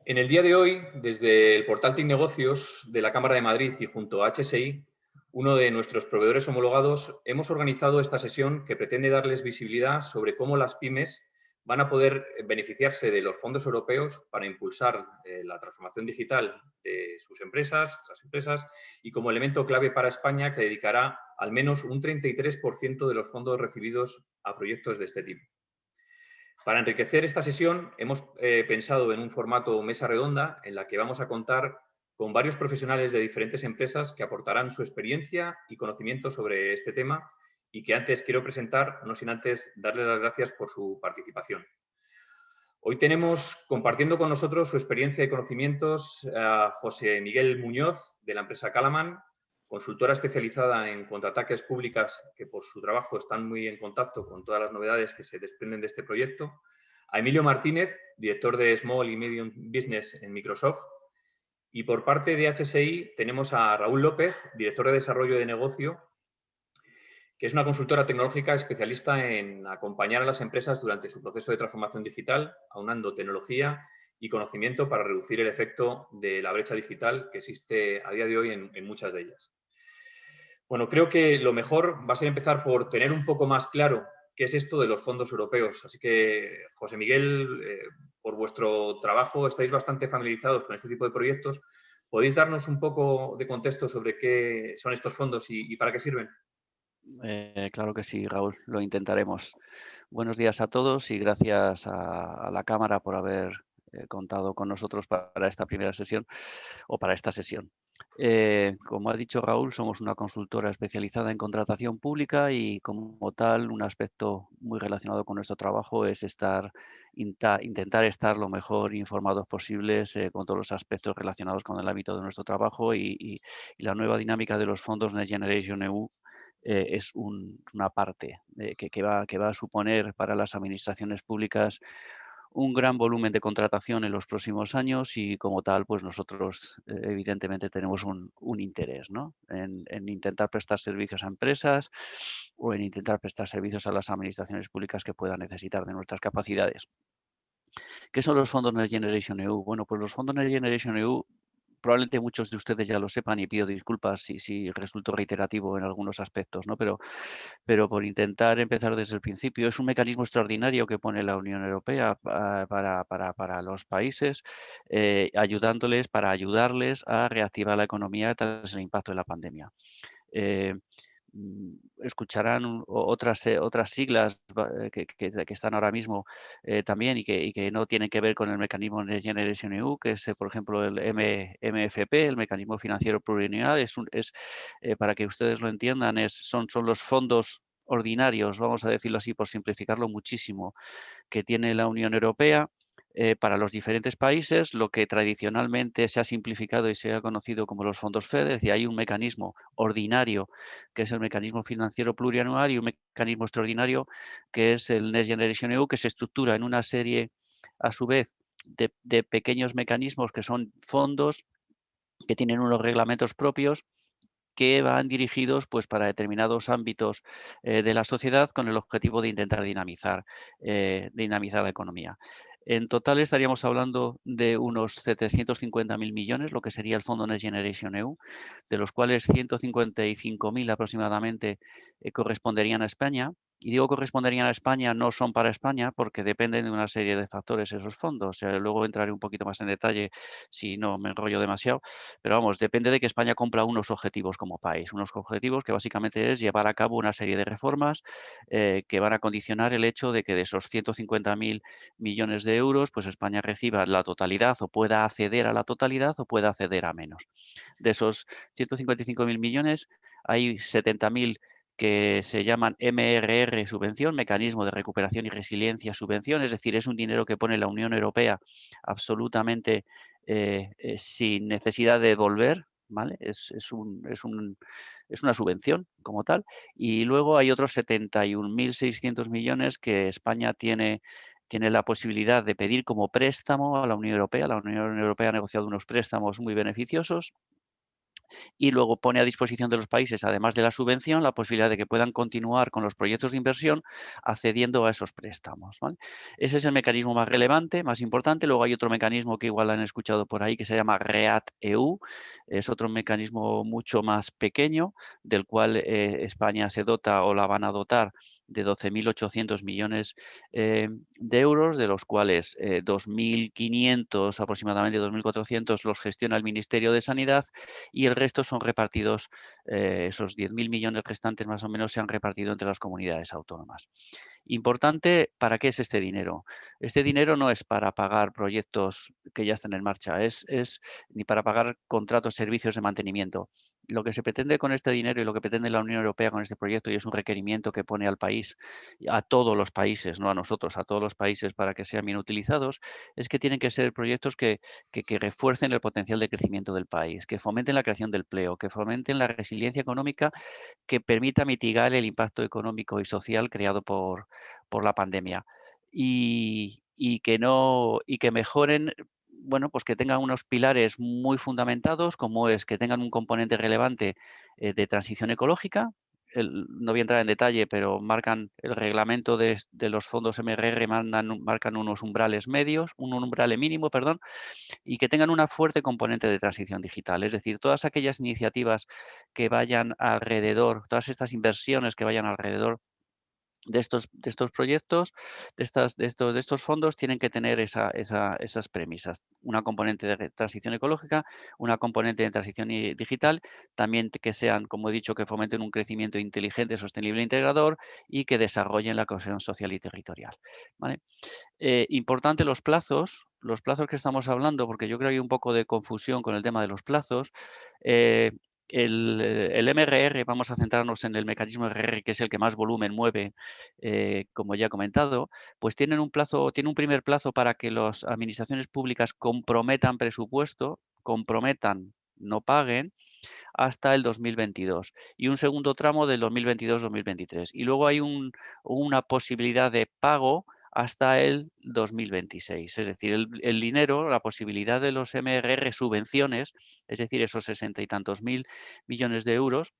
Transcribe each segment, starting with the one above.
En el día de hoy, desde el portal TIC Negocios de la Cámara de Madrid y junto a HSI, uno de nuestros proveedores homologados, hemos organizado esta sesión que pretende darles visibilidad sobre cómo las pymes van a poder beneficiarse de los fondos europeos para impulsar la transformación digital de sus empresas, otras empresas, y como elemento clave para España que dedicará al menos un 33% de los fondos recibidos a proyectos de este tipo. Para enriquecer esta sesión, hemos pensado en un formato mesa redonda en la que vamos a contar con varios profesionales de diferentes empresas que aportarán su experiencia y conocimiento sobre este tema y que antes quiero presentar, no sin antes darles las gracias por su participación. Hoy tenemos compartiendo con nosotros su experiencia y conocimientos a José Miguel Muñoz, de la empresa Calaman, consultora especializada en contraataques públicas que por su trabajo están muy en contacto con todas las novedades que se desprenden de este proyecto, a Emilio Martínez, director de Small y Medium Business en Microsoft, y por parte de HSI tenemos a Raúl López, director de Desarrollo de Negocio, que es una consultora tecnológica especialista en acompañar a las empresas durante su proceso de transformación digital, aunando tecnología y conocimiento para reducir el efecto de la brecha digital que existe a día de hoy en muchas de ellas. Bueno, creo que lo mejor va a ser empezar por tener un poco más claro qué es esto de los fondos europeos. Así que, José Miguel, por vuestro trabajo estáis bastante familiarizados con este tipo de proyectos. ¿Podéis darnos un poco de contexto sobre qué son estos fondos y para qué sirven? Claro que sí, Raúl, lo intentaremos. Buenos días a todos y gracias a la Cámara por haber contado con nosotros para esta primera sesión o para esta sesión. Como ha dicho Raúl, somos una consultora especializada en contratación pública y como tal, un aspecto muy relacionado con nuestro trabajo es intentar estar lo mejor informados posibles con todos los aspectos relacionados con el ámbito de nuestro trabajo y la nueva dinámica de los fondos Next Generation EU es una parte que va a suponer para las administraciones públicas un gran volumen de contratación en los próximos años y como tal, pues nosotros evidentemente tenemos un interés, ¿no? En intentar prestar servicios a empresas o en intentar prestar servicios a las administraciones públicas que puedan necesitar de nuestras capacidades. ¿Qué son los fondos Next Generation EU? Bueno, pues los fondos Next Generation EU probablemente muchos de ustedes ya lo sepan y pido disculpas si resulto reiterativo en algunos aspectos, ¿no? Pero por intentar empezar desde el principio, es un mecanismo extraordinario que pone la Unión Europea para los países, ayudándoles, para ayudarles a reactivar la economía tras el impacto de la pandemia. Eh, Escucharán otras siglas que están ahora mismo también y que no tienen que ver con el mecanismo de Generation EU, que es, por ejemplo, el MFP, el mecanismo financiero plurianual. Para que ustedes lo entiendan, son los fondos ordinarios, vamos a decirlo así por simplificarlo muchísimo, que tiene la Unión Europea para los diferentes países, lo que tradicionalmente se ha simplificado y se ha conocido como los fondos FEDER, es decir, hay un mecanismo ordinario, que es el mecanismo financiero plurianual, y un mecanismo extraordinario, que es el Next Generation EU, que se estructura en una serie, a su vez, de pequeños mecanismos que son fondos que tienen unos reglamentos propios que van dirigidos pues, para determinados ámbitos de la sociedad con el objetivo de intentar dinamizar la economía. En total estaríamos hablando de unos 750.000 millones, lo que sería el Fondo Next Generation EU, de los cuales 155.000 aproximadamente corresponderían a España. Y digo corresponderían a España, no son para España, porque dependen de una serie de factores esos fondos. Luego entraré un poquito más en detalle si no me enrollo demasiado. Pero vamos, depende de que España cumpla unos objetivos como país, unos objetivos que básicamente es llevar a cabo una serie de reformas que van a condicionar el hecho de que de esos 150.000 millones de euros, pues España reciba la totalidad o pueda acceder a la totalidad o pueda acceder a menos. De esos 155.000 millones, hay 70.000 que se llaman MRR subvención, Mecanismo de Recuperación y Resiliencia subvención, es decir, es un dinero que pone la Unión Europea absolutamente sin necesidad de devolver, ¿vale? Es una subvención como tal. Y luego hay otros 71.600 millones que España tiene la posibilidad de pedir como préstamo a la Unión Europea. La Unión Europea ha negociado unos préstamos muy beneficiosos y luego pone a disposición de los países, además de la subvención, la posibilidad de que puedan continuar con los proyectos de inversión accediendo a esos préstamos, ¿vale? Ese es el mecanismo más relevante, más importante. Luego hay otro mecanismo que igual han escuchado por ahí que se llama REACT-EU. Es otro mecanismo mucho más pequeño del cual España se dota o la van a dotar de 12.800 millones de euros, de los cuales 2.500, aproximadamente 2.400 los gestiona el Ministerio de Sanidad y el resto son repartidos, esos 10.000 millones restantes más o menos se han repartido entre las comunidades autónomas. Importante, ¿para qué es este dinero? Este dinero no es para pagar proyectos que ya están en marcha, es ni para pagar contratos, servicios de mantenimiento. Lo que se pretende con este dinero y lo que pretende la Unión Europea con este proyecto, y es un requerimiento que pone al país, a todos los países, no a nosotros, a todos los países para que sean bien utilizados, es que tienen que ser proyectos que refuercen el potencial de crecimiento del país, que fomenten la creación del empleo, que fomenten la resiliencia económica, que permita mitigar el impacto económico y social creado por la pandemia. Y que mejoren, bueno, pues que tengan unos pilares muy fundamentados, como es que tengan un componente relevante de transición ecológica. No voy a entrar en detalle, pero marcan el reglamento de los fondos MRR, marcan unos umbrales medios, un umbral mínimo, perdón, y que tengan una fuerte componente de transición digital. Es decir, todas aquellas iniciativas que vayan alrededor, todas estas inversiones que vayan alrededor de estos proyectos, de estos fondos, tienen que tener esas premisas. Una componente de transición ecológica, una componente de transición digital, también que sean, como he dicho, que fomenten un crecimiento inteligente, sostenible e integrador y que desarrollen la cohesión social y territorial, ¿vale? Importante los plazos que estamos hablando, porque yo creo que hay un poco de confusión con el tema de los plazos. Eh, el MRR, vamos a centrarnos en el mecanismo RR, que es el que más volumen mueve, como ya he comentado, pues tiene un primer plazo para que las administraciones públicas comprometan presupuesto, no paguen, hasta el 2022 y un segundo tramo del 2022-2023. Y luego hay una posibilidad de pago hasta el 2026. Es decir, el dinero, la posibilidad de los MRR subvenciones, es decir, esos 60 y tantos mil millones de euros,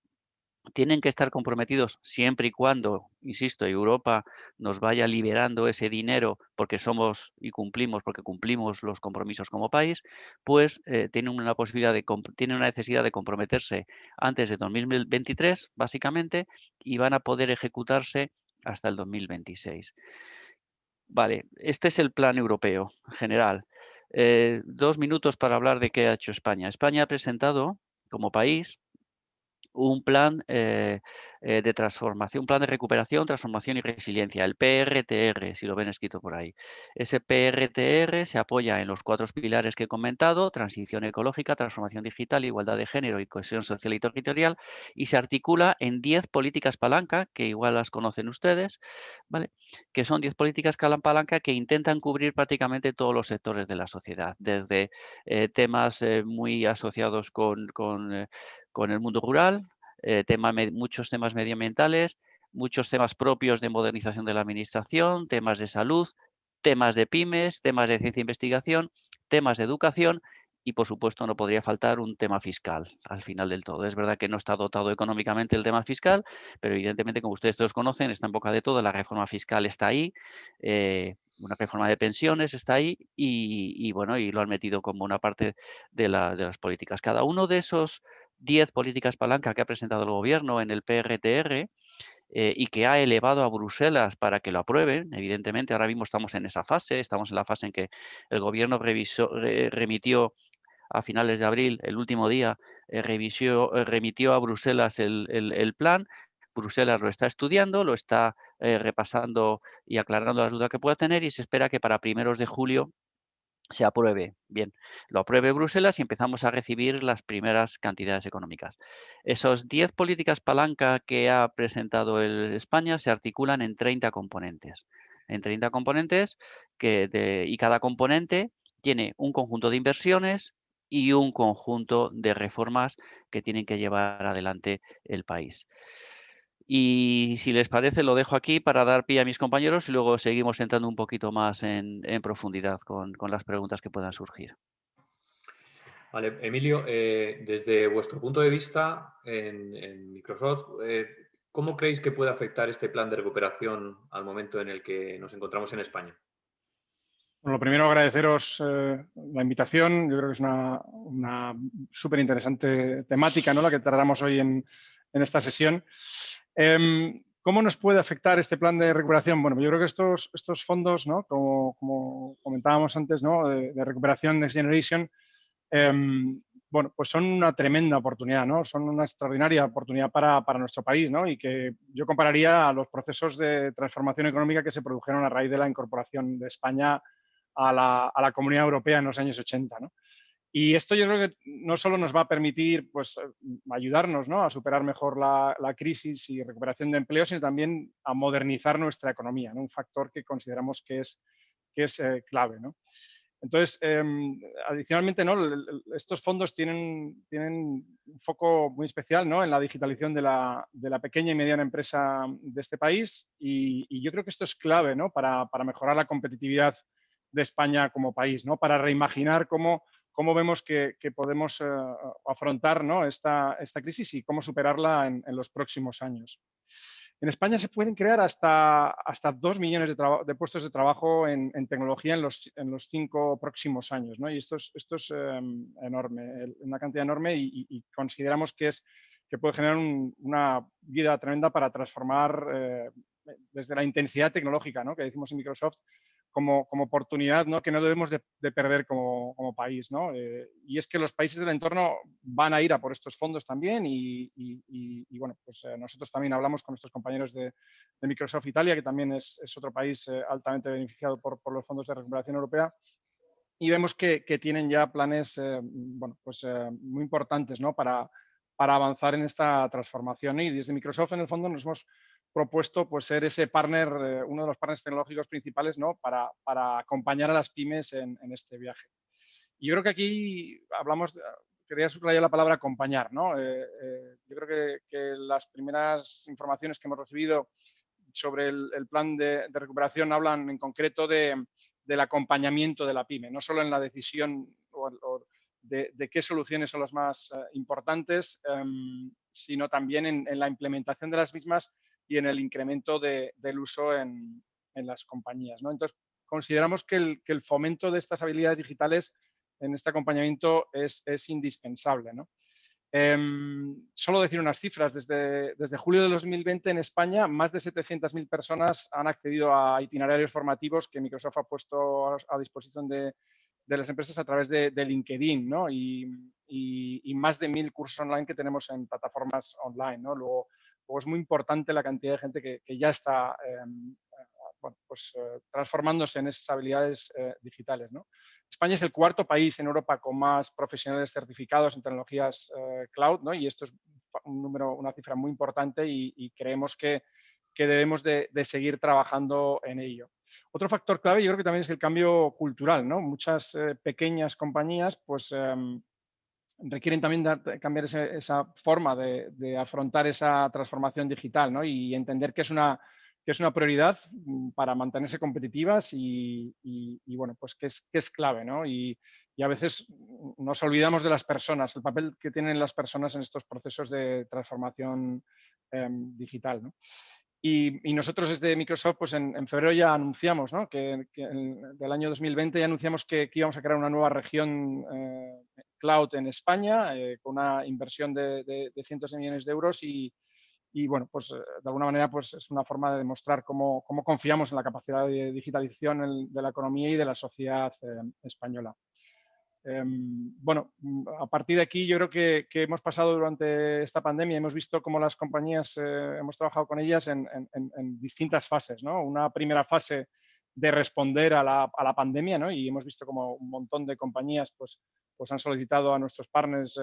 tienen que estar comprometidos siempre y cuando, insisto, Europa nos vaya liberando ese dinero porque somos y cumplimos, porque cumplimos los compromisos como país, pues tienen una posibilidad tienen una necesidad de comprometerse antes de 2023, básicamente, y van a poder ejecutarse hasta el 2026. Vale, este es el plan europeo general. 2 minutos para hablar de qué ha hecho España. España ha presentado como país un plan de transformación, un plan de recuperación, transformación y resiliencia, el PRTR, si lo ven escrito por ahí. Ese PRTR se apoya en los 4 pilares que he comentado: transición ecológica, transformación digital, igualdad de género y cohesión social y territorial, y se articula en 10 políticas palanca, que igual las conocen ustedes, ¿vale? Que son 10 políticas palanca que intentan cubrir prácticamente todos los sectores de la sociedad, desde temas muy asociados con el mundo rural, muchos temas medioambientales, muchos temas propios de modernización de la administración, temas de salud, temas de pymes, temas de ciencia e investigación, temas de educación y, por supuesto, no podría faltar un tema fiscal al final del todo. Es verdad que no está dotado económicamente el tema fiscal, pero evidentemente, como ustedes todos conocen, está en boca de todo, la reforma fiscal está ahí, una reforma de pensiones está ahí y bueno, y lo han metido como una parte de las políticas. Cada uno de esos 10 políticas palanca que ha presentado el Gobierno en el PRTR y que ha elevado a Bruselas para que lo aprueben. Evidentemente, ahora mismo estamos en esa fase, estamos en la fase en que el Gobierno remitió a finales de abril, el último día, remitió a Bruselas el plan. Bruselas lo está estudiando, lo está repasando y aclarando las dudas que pueda tener y se espera que para primeros de julio se apruebe. Bien, lo apruebe Bruselas y empezamos a recibir las primeras cantidades económicas. Esos 10 políticas palanca que ha presentado España se articulan en 30 componentes. En 30 componentes y cada componente tiene un conjunto de inversiones y un conjunto de reformas que tienen que llevar adelante el país. Y si les parece, lo dejo aquí para dar pie a mis compañeros y luego seguimos entrando un poquito más en profundidad con las preguntas que puedan surgir. Vale, Emilio, desde vuestro punto de vista en Microsoft, ¿cómo creéis que puede afectar este plan de recuperación al momento en el que nos encontramos en España? Bueno, lo primero, agradeceros la invitación. Yo creo que es una súper interesante temática, ¿no?, la que tratamos hoy en esta sesión. ¿Cómo nos puede afectar este plan de recuperación? Bueno, yo creo que estos fondos, ¿no?, como comentábamos antes, ¿no?, de recuperación Next Generation, bueno, pues son una tremenda oportunidad, ¿no? Son una extraordinaria oportunidad para nuestro país, ¿no? Y que yo compararía a los procesos de transformación económica que se produjeron a raíz de la incorporación de España a la Comunidad Europea en los años 80, ¿no? Y esto yo creo que no solo nos va a permitir, pues, ayudarnos, ¿no?, a superar mejor la crisis y recuperación de empleo, sino también a modernizar nuestra economía, ¿no?, un factor que consideramos que es clave, ¿no? Entonces, adicionalmente, ¿no?, estos fondos tienen un foco muy especial, ¿no?, en la digitalización de la pequeña y mediana empresa de este país, y yo creo que esto es clave, ¿no?, para mejorar la competitividad de España como país, ¿no?, para reimaginar cómo vemos que podemos afrontar, ¿no?, esta crisis y cómo superarla en los próximos años. En España se pueden crear hasta 2 millones de puestos de trabajo en tecnología en los 5 próximos años, ¿no? Y esto es enorme, una cantidad enorme, y consideramos que puede generar una vida tremenda para transformar desde la intensidad tecnológica, ¿no?, que decimos en Microsoft, como oportunidad, ¿no?, que no debemos de perder como país, ¿no? Y es que los países del entorno van a ir a por estos fondos también, y bueno, pues nosotros también hablamos con nuestros compañeros de Microsoft Italia, que también es otro país altamente beneficiado por los fondos de recuperación europea, y vemos que tienen ya planes bueno, pues, muy importantes, ¿no?, para avanzar en esta transformación. Y desde Microsoft, en el fondo, nos hemos propuesto, pues, ser ese partner, uno de los partners tecnológicos principales, ¿no?, para acompañar a las pymes en este viaje. Y yo creo que aquí quería subrayar la palabra acompañar, ¿no? Yo creo que las primeras informaciones que hemos recibido sobre el plan de recuperación hablan en concreto del acompañamiento de la pyme, no solo en la decisión de qué soluciones son las más importantes, sino también en la implementación de las mismas y en el incremento del uso en las compañías, ¿no? Entonces, consideramos que el fomento de estas habilidades digitales en este acompañamiento es indispensable, ¿no? Solo decir unas cifras. Desde julio de 2020 en España, más de 700.000 personas han accedido a itinerarios formativos que Microsoft ha puesto a disposición de las empresas a través de LinkedIn, ¿no? Y más de 1.000 cursos online que tenemos en plataformas online, ¿no? Luego es muy importante la cantidad de gente que ya está bueno, pues, transformándose en esas habilidades digitales, ¿no? España es el cuarto país en Europa con más profesionales certificados en tecnologías cloud, ¿no? Y esto es una cifra muy importante, y creemos que debemos de seguir trabajando en ello. Otro factor clave yo creo que también es el cambio cultural, ¿no? Muchas pequeñas compañías pues requieren también cambiar esa forma de afrontar esa transformación digital, ¿no? Y entender que es una prioridad para mantenerse competitivas, y bueno, pues que es clave, ¿no? Y a veces nos olvidamos de las personas, el papel que tienen las personas en estos procesos de transformación digital, ¿no? Y nosotros desde Microsoft, pues en febrero ya anunciamos, ¿no?, del año 2020 ya anunciamos que íbamos a crear una nueva región cloud en España, con una inversión de cientos de millones de euros, y bueno, pues de alguna manera pues es una forma de demostrar cómo confiamos en la capacidad de digitalización de la economía y de la sociedad española. Bueno, a partir de aquí yo creo que hemos pasado durante esta pandemia, hemos visto cómo las compañías, hemos trabajado con ellas en distintas fases, ¿no? Una primera fase de responder a la pandemia, ¿no? Y hemos visto como un montón de compañías pues han solicitado a nuestros partners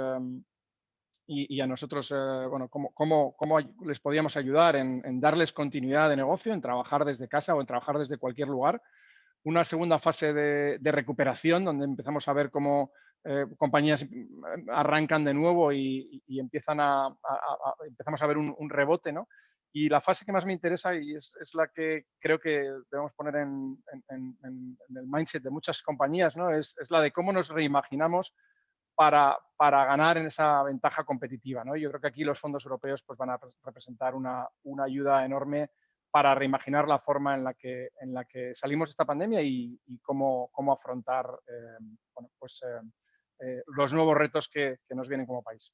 y a nosotros, bueno, cómo les podíamos ayudar en darles continuidad de negocio, en trabajar desde casa o en trabajar desde cualquier lugar. Una segunda fase de recuperación, donde empezamos a ver cómo compañías arrancan de nuevo y empezamos a ver un rebote, ¿no? Y la fase que más me interesa, y es la que creo que debemos poner en el mindset de muchas compañías, ¿no?, es la de cómo nos reimaginamos para ganar en esa ventaja competitiva, ¿no? Yo creo que aquí los fondos europeos pues, van a representar una ayuda enorme para reimaginar la forma en la que salimos de esta pandemia y cómo afrontar bueno, pues, los nuevos retos que nos vienen como país.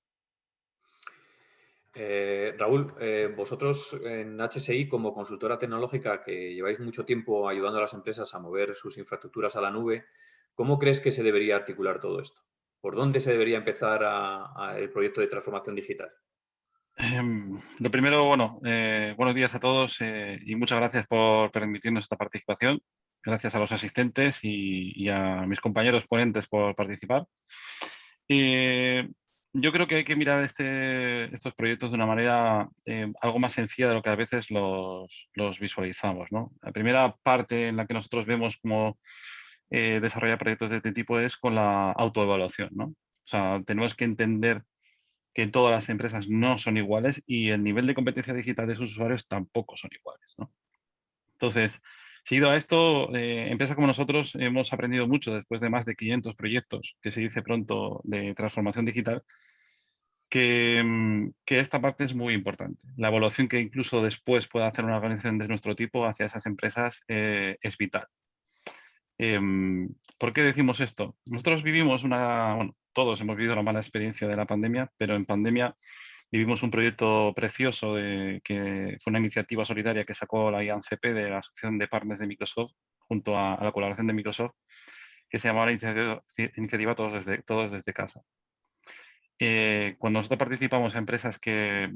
Raúl, vosotros en HSI, como consultora tecnológica que lleváis mucho tiempo ayudando a las empresas a mover sus infraestructuras a la nube, ¿cómo crees que se debería articular todo esto? ¿Por dónde se debería empezar el proyecto de transformación digital? Lo primero, bueno, buenos días a todos y muchas gracias por permitirnos esta participación. Gracias a los asistentes y a mis compañeros ponentes por participar. Yo creo que hay que mirar estos proyectos de una manera algo más sencilla de lo que a veces los visualizamos, ¿no? La primera parte en la que nosotros vemos cómo desarrollar proyectos de este tipo es con la autoevaluación, ¿no? O sea, tenemos que entender que todas las empresas no son iguales y el nivel de competencia digital de sus usuarios tampoco son iguales, ¿no? Entonces, seguido a esto, empresas como nosotros hemos aprendido mucho después de más de 500 proyectos, que se dice pronto, de transformación digital, que esta parte es muy importante. La evaluación que incluso después pueda hacer una organización de nuestro tipo hacia esas empresas es vital. ¿Por qué decimos esto? Nosotros vivimos bueno, todos hemos vivido la mala experiencia de la pandemia, pero en pandemia vivimos un proyecto precioso que fue una iniciativa solidaria que sacó la IANCP de la Asociación de Partners de Microsoft junto a la colaboración de Microsoft, que se llamaba la iniciativa Todos desde casa. Cuando nosotros participamos en empresas que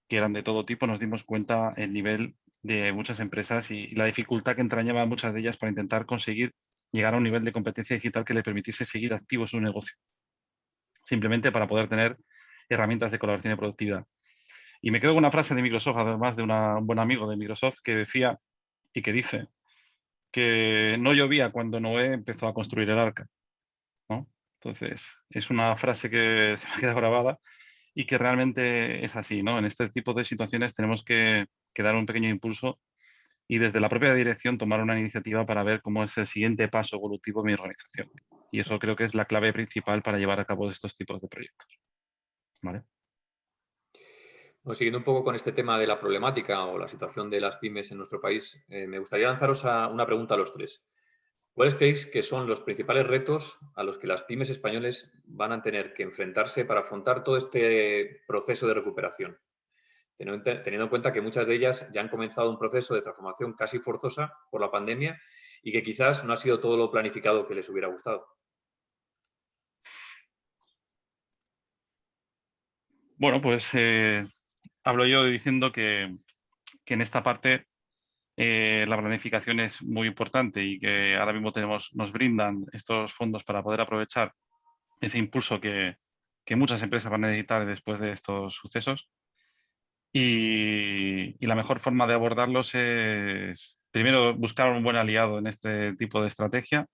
eran de todo tipo, nos dimos cuenta el nivel de muchas empresas y la dificultad que entrañaba muchas de ellas para intentar conseguir llegar a un nivel de competencia digital que le permitiese seguir activo su negocio, simplemente para poder tener herramientas de colaboración y productividad. Y me quedo con una frase de Microsoft, además de un buen amigo de Microsoft, que decía y que dice que no llovía cuando Noé empezó a construir el arca, ¿no? Entonces, es una frase que se me ha quedado grabada y que realmente es así, ¿no? En este tipo de situaciones tenemos que dar un pequeño impulso y desde la propia dirección tomar una iniciativa para ver cómo es el siguiente paso evolutivo de mi organización. Y eso creo que es la clave principal para llevar a cabo estos tipos de proyectos, ¿vale? Bueno, siguiendo un poco con este tema de la problemática o la situación de las pymes en nuestro país, me gustaría lanzaros una pregunta a los tres. ¿Cuáles creéis que son los principales retos a los que las pymes españoles van a tener que enfrentarse para afrontar todo este proceso de recuperación? Teniendo en cuenta que muchas de ellas ya han comenzado un proceso de transformación casi forzosa por la pandemia y que quizás no ha sido todo lo planificado que les hubiera gustado. Bueno, pues hablo yo diciendo que en esta parte la planificación es muy importante y que ahora mismo nos brindan estos fondos para poder aprovechar ese impulso que muchas empresas van a necesitar después de estos sucesos. Y la mejor forma de abordarlos es, primero, buscar un buen aliado en este tipo de estrategia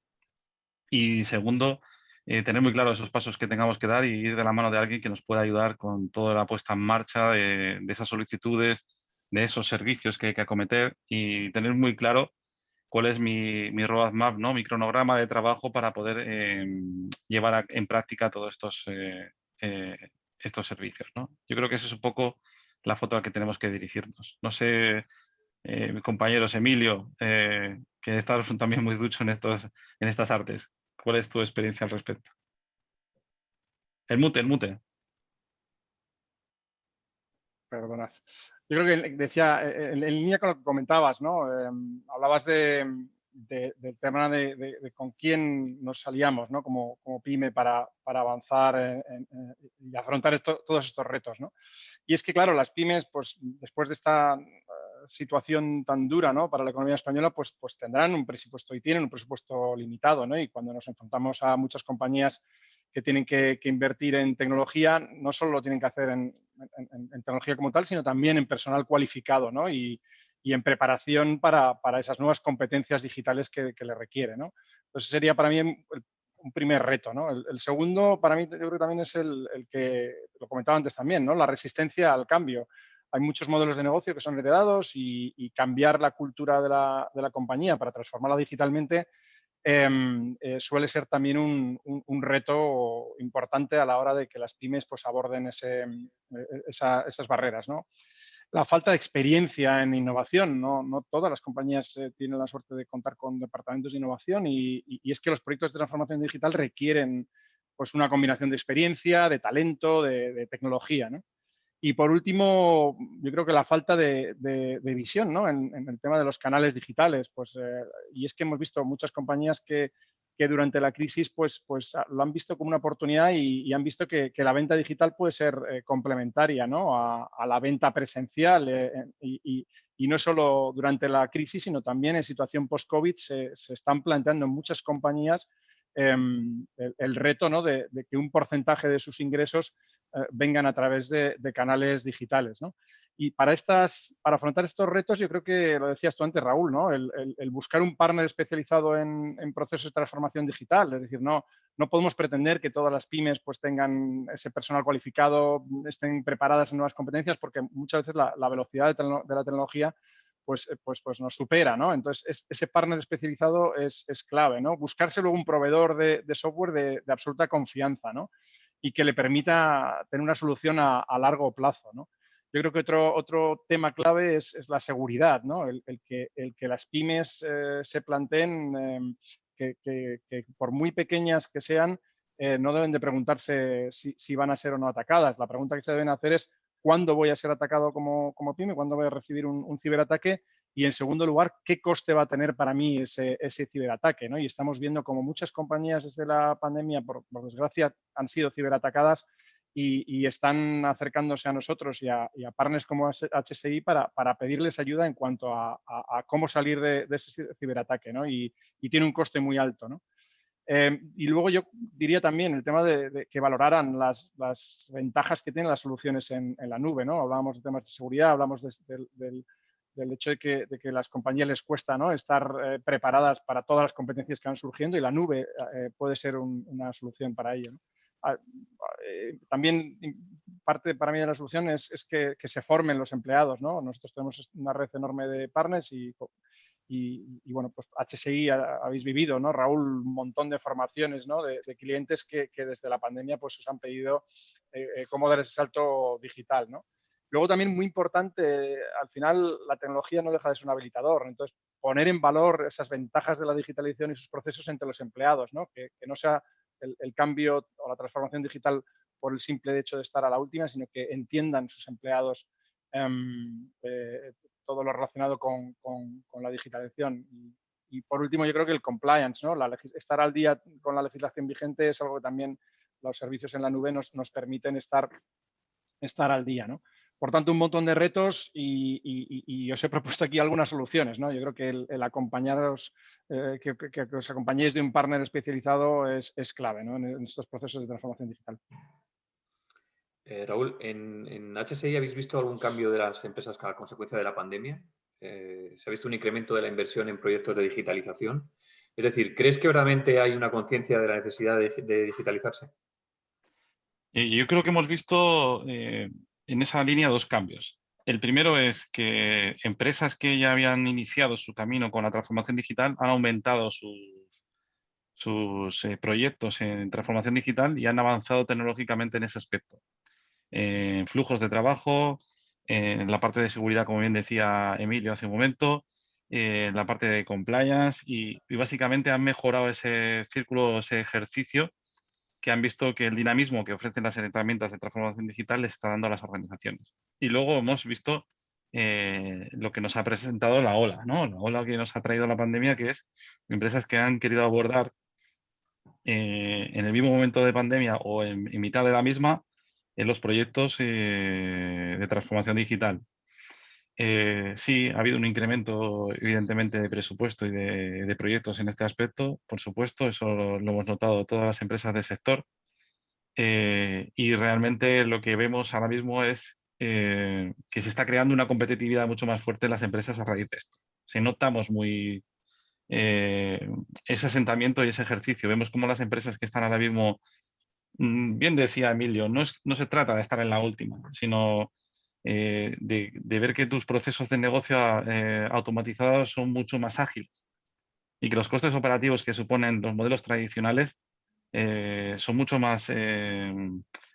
y, segundo, tener muy claro esos pasos que tengamos que dar y ir de la mano de alguien que nos pueda ayudar con toda la puesta en marcha de esas solicitudes, de esos servicios que hay que acometer y tener muy claro cuál es mi roadmap, ¿no? Mi cronograma de trabajo para poder llevar en práctica todos estos servicios, ¿no? Yo creo que esa es un poco la foto a la que tenemos que dirigirnos. No sé, mis compañeros, Emilio, que estás también muy ducho en estas artes. ¿Cuál es tu experiencia al respecto? El mute. Perdonad. Yo creo que decía, en línea con lo que comentabas, ¿no? Hablabas del tema de con quién nos salíamos, ¿no? Como pyme para avanzar y afrontar todos estos retos, ¿no? Y es que, claro, las pymes, pues después de esta situación tan dura, ¿no? Para la economía española, pues tendrán un presupuesto y tienen un presupuesto limitado, ¿no? Y cuando nos enfrentamos a muchas compañías que tienen que invertir en tecnología, no solo lo tienen que hacer en tecnología como tal, sino también en personal cualificado, ¿no? Y en preparación para esas nuevas competencias digitales que le requiere, ¿no? Entonces sería para mí un primer reto, ¿no? El segundo, para mí, yo creo que también es el que lo comentaba antes también, ¿no? La resistencia al cambio. Hay muchos modelos de negocio que son heredados y cambiar la cultura de la compañía para transformarla digitalmente suele ser también un reto importante a la hora de que las pymes pues, aborden esas barreras, ¿no? La falta de experiencia en innovación. No todas las compañías tienen la suerte de contar con departamentos de innovación y es que los proyectos de transformación digital requieren pues, una combinación de experiencia, de talento, de tecnología, ¿no? Y por último, yo creo que la falta de visión, ¿no? en el tema de los canales digitales. Pues, y es que hemos visto muchas compañías que durante la crisis pues lo han visto como una oportunidad y han visto que la venta digital puede ser complementaria, ¿no? a la venta presencial y no solo durante la crisis, sino también en situación post-COVID se están planteando en muchas compañías el reto, ¿no? de que un porcentaje de sus ingresos vengan a través de canales digitales, ¿no? Y para afrontar estos retos, yo creo que lo decías tú antes, Raúl, ¿no? El buscar un partner especializado en procesos de transformación digital. Es decir, no podemos pretender que todas las pymes pues, tengan ese personal cualificado, estén preparadas en nuevas competencias, porque muchas veces la velocidad de la tecnología pues nos supera, ¿no? Entonces, ese partner especializado es clave, ¿no? Buscarse luego un proveedor de software de absoluta confianza, ¿no? Y que le permita tener una solución a largo plazo, ¿no? Yo creo que otro tema clave es la seguridad, ¿no? El que las pymes se planteen que por muy pequeñas que sean, no deben de preguntarse si van a ser o no atacadas. La pregunta que se deben hacer es cuándo voy a ser atacado como pyme, cuándo voy a recibir un ciberataque y, en segundo lugar, qué coste va a tener para mí ese ciberataque, ¿no? Y estamos viendo como muchas compañías desde la pandemia, por desgracia, han sido ciberatacadas y están acercándose a nosotros y a partners como HSI para pedirles ayuda en cuanto a cómo salir de ese ciberataque, ¿no? Y tiene un coste muy alto, ¿no? Y luego yo diría también el tema de que valoraran las ventajas que tienen las soluciones en la nube, ¿no? Hablábamos de temas de seguridad, hablamos del hecho de que las compañías les cuesta, ¿no? estar preparadas para todas las competencias que van surgiendo y la nube puede ser una solución para ello, ¿no? También parte para mí de la solución es que se formen los empleados, ¿no? Nosotros tenemos una red enorme de partners y bueno, pues HSI habéis vivido, ¿no? Raúl, un montón de formaciones, ¿no? de clientes que desde la pandemia pues os han pedido cómo dar ese salto digital, ¿no? Luego también muy importante, al final la tecnología no deja de ser un habilitador, entonces poner en valor esas ventajas de la digitalización y sus procesos entre los empleados, ¿no? Que no sea el cambio o la transformación digital por el simple hecho de estar a la última, sino que entiendan sus empleados todo lo relacionado con la digitalización. Y por último, yo creo que el compliance, ¿no? Estar al día con la legislación vigente es algo que también los servicios en la nube nos permiten estar al día, ¿no? Por tanto, un montón de retos y os he propuesto aquí algunas soluciones, ¿no? Yo creo que el acompañaros, que os acompañéis de un partner especializado es clave, ¿no? en estos procesos de transformación digital. Raúl, ¿en HSI habéis visto algún cambio de las empresas a consecuencia de la pandemia? ¿Se ha visto un incremento de la inversión en proyectos de digitalización? Es decir, ¿crees que verdaderamente hay una conciencia de la necesidad de digitalizarse? Yo creo que hemos visto en esa línea dos cambios. El primero es que empresas que ya habían iniciado su camino con la transformación digital han aumentado sus proyectos en transformación digital y han avanzado tecnológicamente en ese aspecto. En flujos de trabajo, en la parte de seguridad, como bien decía Emilio hace un momento, en la parte de compliance y básicamente han mejorado ese círculo, ese ejercicio que han visto que el dinamismo que ofrecen las herramientas de transformación digital les está dando a las organizaciones. Y luego hemos visto lo que nos ha presentado la ola, ¿no? La ola que nos ha traído la pandemia, que es empresas que han querido abordar en el mismo momento de pandemia o en mitad de la misma en los proyectos de transformación digital. Sí, ha habido un incremento, evidentemente, de presupuesto y de proyectos en este aspecto, por supuesto, eso lo hemos notado todas las empresas del sector. Y realmente lo que vemos ahora mismo es que se está creando una competitividad mucho más fuerte en las empresas a raíz de esto. Se notamos muy ese asentamiento y ese ejercicio. Vemos cómo las empresas que están ahora mismo, bien decía Emilio, no se trata de estar en la última, sino de ver que tus procesos de negocio automatizados son mucho más ágiles. y que los costes operativos que suponen los modelos tradicionales son mucho más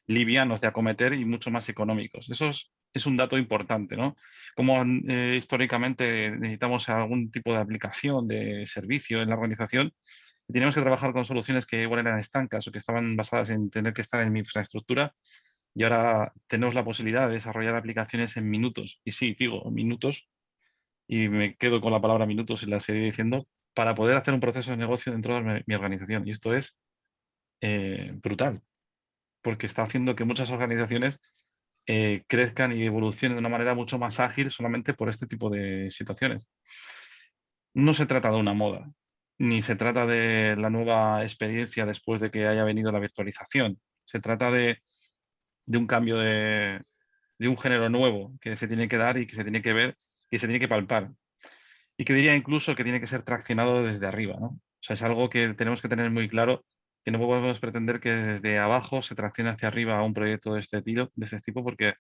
livianos de acometer y mucho más económicos. Eso es un dato importante, ¿no? Como históricamente necesitamos algún tipo de aplicación, de servicio en la organización, teníamos que trabajar con soluciones que igual eran estancas o que estaban basadas en tener que estar en mi infraestructura, y ahora tenemos la posibilidad de desarrollar aplicaciones en minutos. Y sí, digo, minutos, y me quedo con la palabra minutos y la seguiré diciendo, para poder hacer un proceso de negocio dentro de mi organización. Y esto es brutal, porque está haciendo que muchas organizaciones crezcan y evolucionen de una manera mucho más ágil solamente por este tipo de situaciones. No se trata de una moda, ni se trata de la nueva experiencia después de que haya venido la virtualización. Se trata de un cambio de un género nuevo que se tiene que dar y que se tiene que ver y se tiene que palpar. Y que diría incluso que tiene que ser traccionado desde arriba, ¿no? O sea, es algo que tenemos que tener muy claro, que no podemos pretender que desde abajo se traccione hacia arriba a un proyecto de este tipo, porque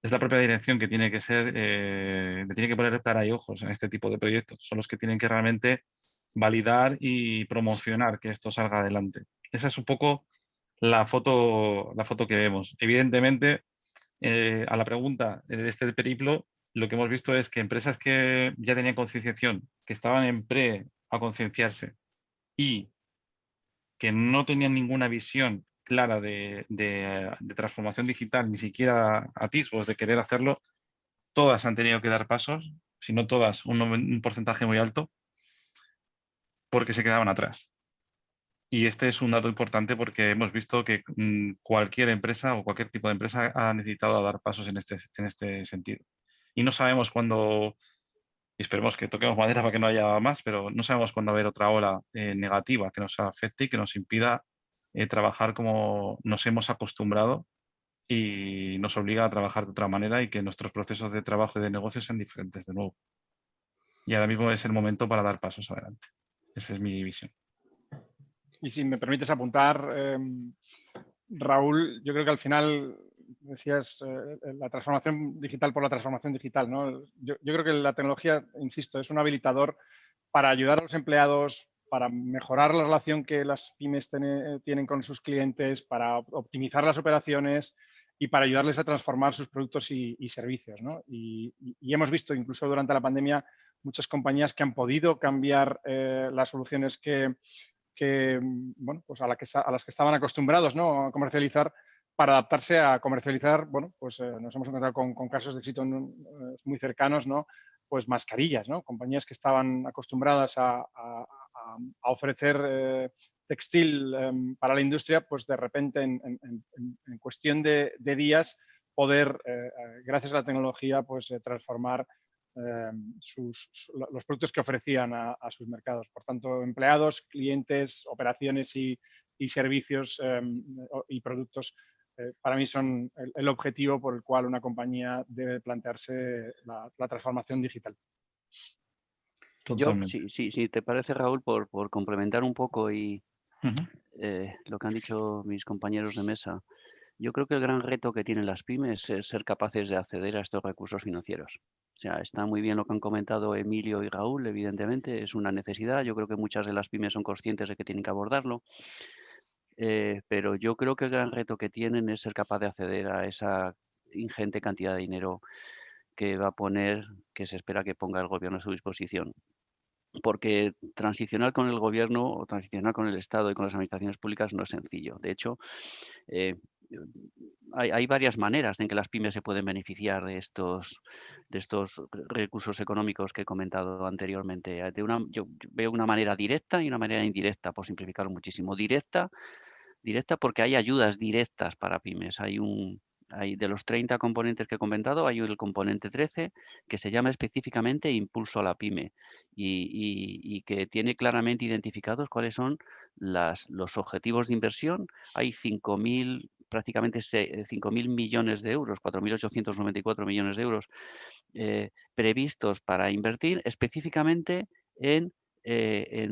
es la propia dirección que tiene que ser, le tiene que poner cara y ojos en este tipo de proyectos. Son los que tienen que realmente validar y promocionar que esto salga adelante. Esa es un poco la foto que vemos. Evidentemente, a la pregunta de este periplo, lo que hemos visto es que empresas que ya tenían concienciación, que estaban en pre a concienciarse y que no tenían ninguna visión clara de transformación digital, ni siquiera atisbos de querer hacerlo, todas han tenido que dar pasos, si no todas, un porcentaje muy alto, porque se quedaban atrás. Y este es un dato importante porque hemos visto que cualquier empresa o cualquier tipo de empresa ha necesitado dar pasos en este sentido. Y no sabemos cuándo, y esperemos que toquemos madera para que no haya más, pero no sabemos cuándo va a haber otra ola negativa que nos afecte y que nos impida trabajar como nos hemos acostumbrado y nos obliga a trabajar de otra manera y que nuestros procesos de trabajo y de negocio sean diferentes de nuevo. Y ahora mismo es el momento para dar pasos adelante. Esa es mi visión. Y si me permites apuntar, Raúl, yo creo que al final decías la transformación digital por la transformación digital, ¿no? Yo creo que la tecnología, insisto, es un habilitador para ayudar a los empleados, para mejorar la relación que las pymes tienen con sus clientes, para optimizar las operaciones y para ayudarles a transformar sus productos y servicios, ¿no? Y hemos visto incluso durante la pandemia muchas compañías que han podido cambiar las soluciones bueno, pues a las que estaban acostumbrados, ¿no?, a comercializar, para adaptarse a comercializar. Bueno, pues nos hemos encontrado con casos de éxito muy cercanos, ¿no? Pues mascarillas, ¿no? Compañías que estaban acostumbradas a ofrecer textil para la industria, pues de repente en cuestión de días poder, gracias a la tecnología, pues transformar los productos que ofrecían a sus mercados. Por tanto, empleados, clientes, operaciones y servicios y productos para mí son el objetivo por el cual una compañía debe plantearse la transformación digital. Totalmente. Yo, si te parece, Raúl, por complementar un poco y Uh-huh. lo que han dicho mis compañeros de mesa, yo creo que el gran reto que tienen las pymes es ser capaces de acceder a estos recursos financieros. O sea, está muy bien lo que han comentado Emilio y Raúl, evidentemente, es una necesidad. Yo creo que muchas de las pymes son conscientes de que tienen que abordarlo. Pero yo creo que el gran reto que tienen es ser capaz de acceder a esa ingente cantidad de dinero que va a poner, que se espera que ponga el gobierno a su disposición. Porque transicionar con el gobierno o transicionar con el Estado y con las administraciones públicas no es sencillo. De hecho, hay varias maneras en que las pymes se pueden beneficiar de estos recursos económicos que he comentado anteriormente. Yo veo una manera directa y una manera indirecta, por simplificarlo muchísimo. Directa porque hay ayudas directas para pymes. Hay de los 30 componentes que he comentado, hay el componente 13 que se llama específicamente Impulso a la Pyme y que tiene claramente identificados cuáles son los objetivos de inversión. Hay prácticamente 5.000 millones de euros, 4.894 millones de euros previstos para invertir específicamente en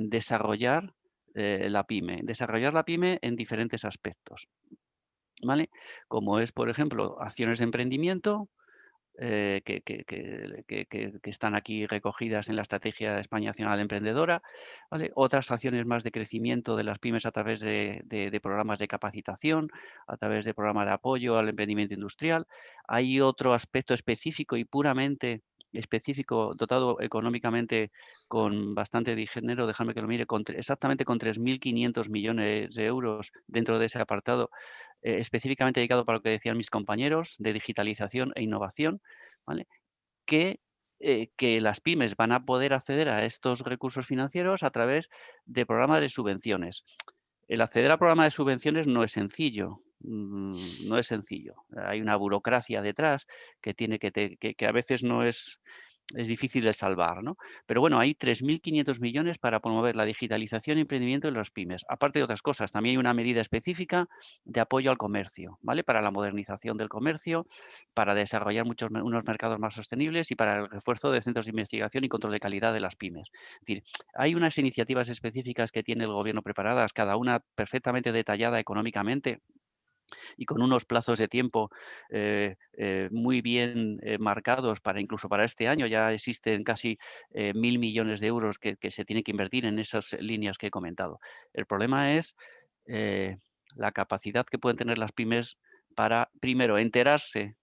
desarrollar la pyme en diferentes aspectos, ¿vale? Como es, por ejemplo, acciones de emprendimiento, que están aquí recogidas en la Estrategia de España Nacional Emprendedora, ¿vale? Otras acciones más de crecimiento de las pymes a través de programas de capacitación, a través de programas de apoyo al emprendimiento industrial. Hay otro aspecto específico y puramente específico, dotado económicamente con bastante dinero, déjame que lo mire, exactamente con 3.500 millones de euros dentro de ese apartado, específicamente dedicado para lo que decían mis compañeros, de digitalización e innovación, ¿vale? Que las pymes van a poder acceder a estos recursos financieros a través de programas de subvenciones. El acceder a programas de subvenciones no es sencillo, no es sencillo. Hay una burocracia detrás que tiene que a veces no es difícil de salvar, ¿no? Pero bueno, hay 3.500 millones para promover la digitalización y emprendimiento de las pymes. Aparte de otras cosas, también hay una medida específica de apoyo al comercio, ¿vale? Para la modernización del comercio, para desarrollar unos mercados más sostenibles y para el refuerzo de centros de investigación y control de calidad de las pymes. Es decir, hay unas iniciativas específicas que tiene el gobierno preparadas, cada una perfectamente detallada económicamente, y con unos plazos de tiempo muy bien marcados incluso para este año. Ya existen casi 1.000 millones de euros que se tienen que invertir en esas líneas que he comentado. El problema es la capacidad que pueden tener las pymes para, primero, enterarse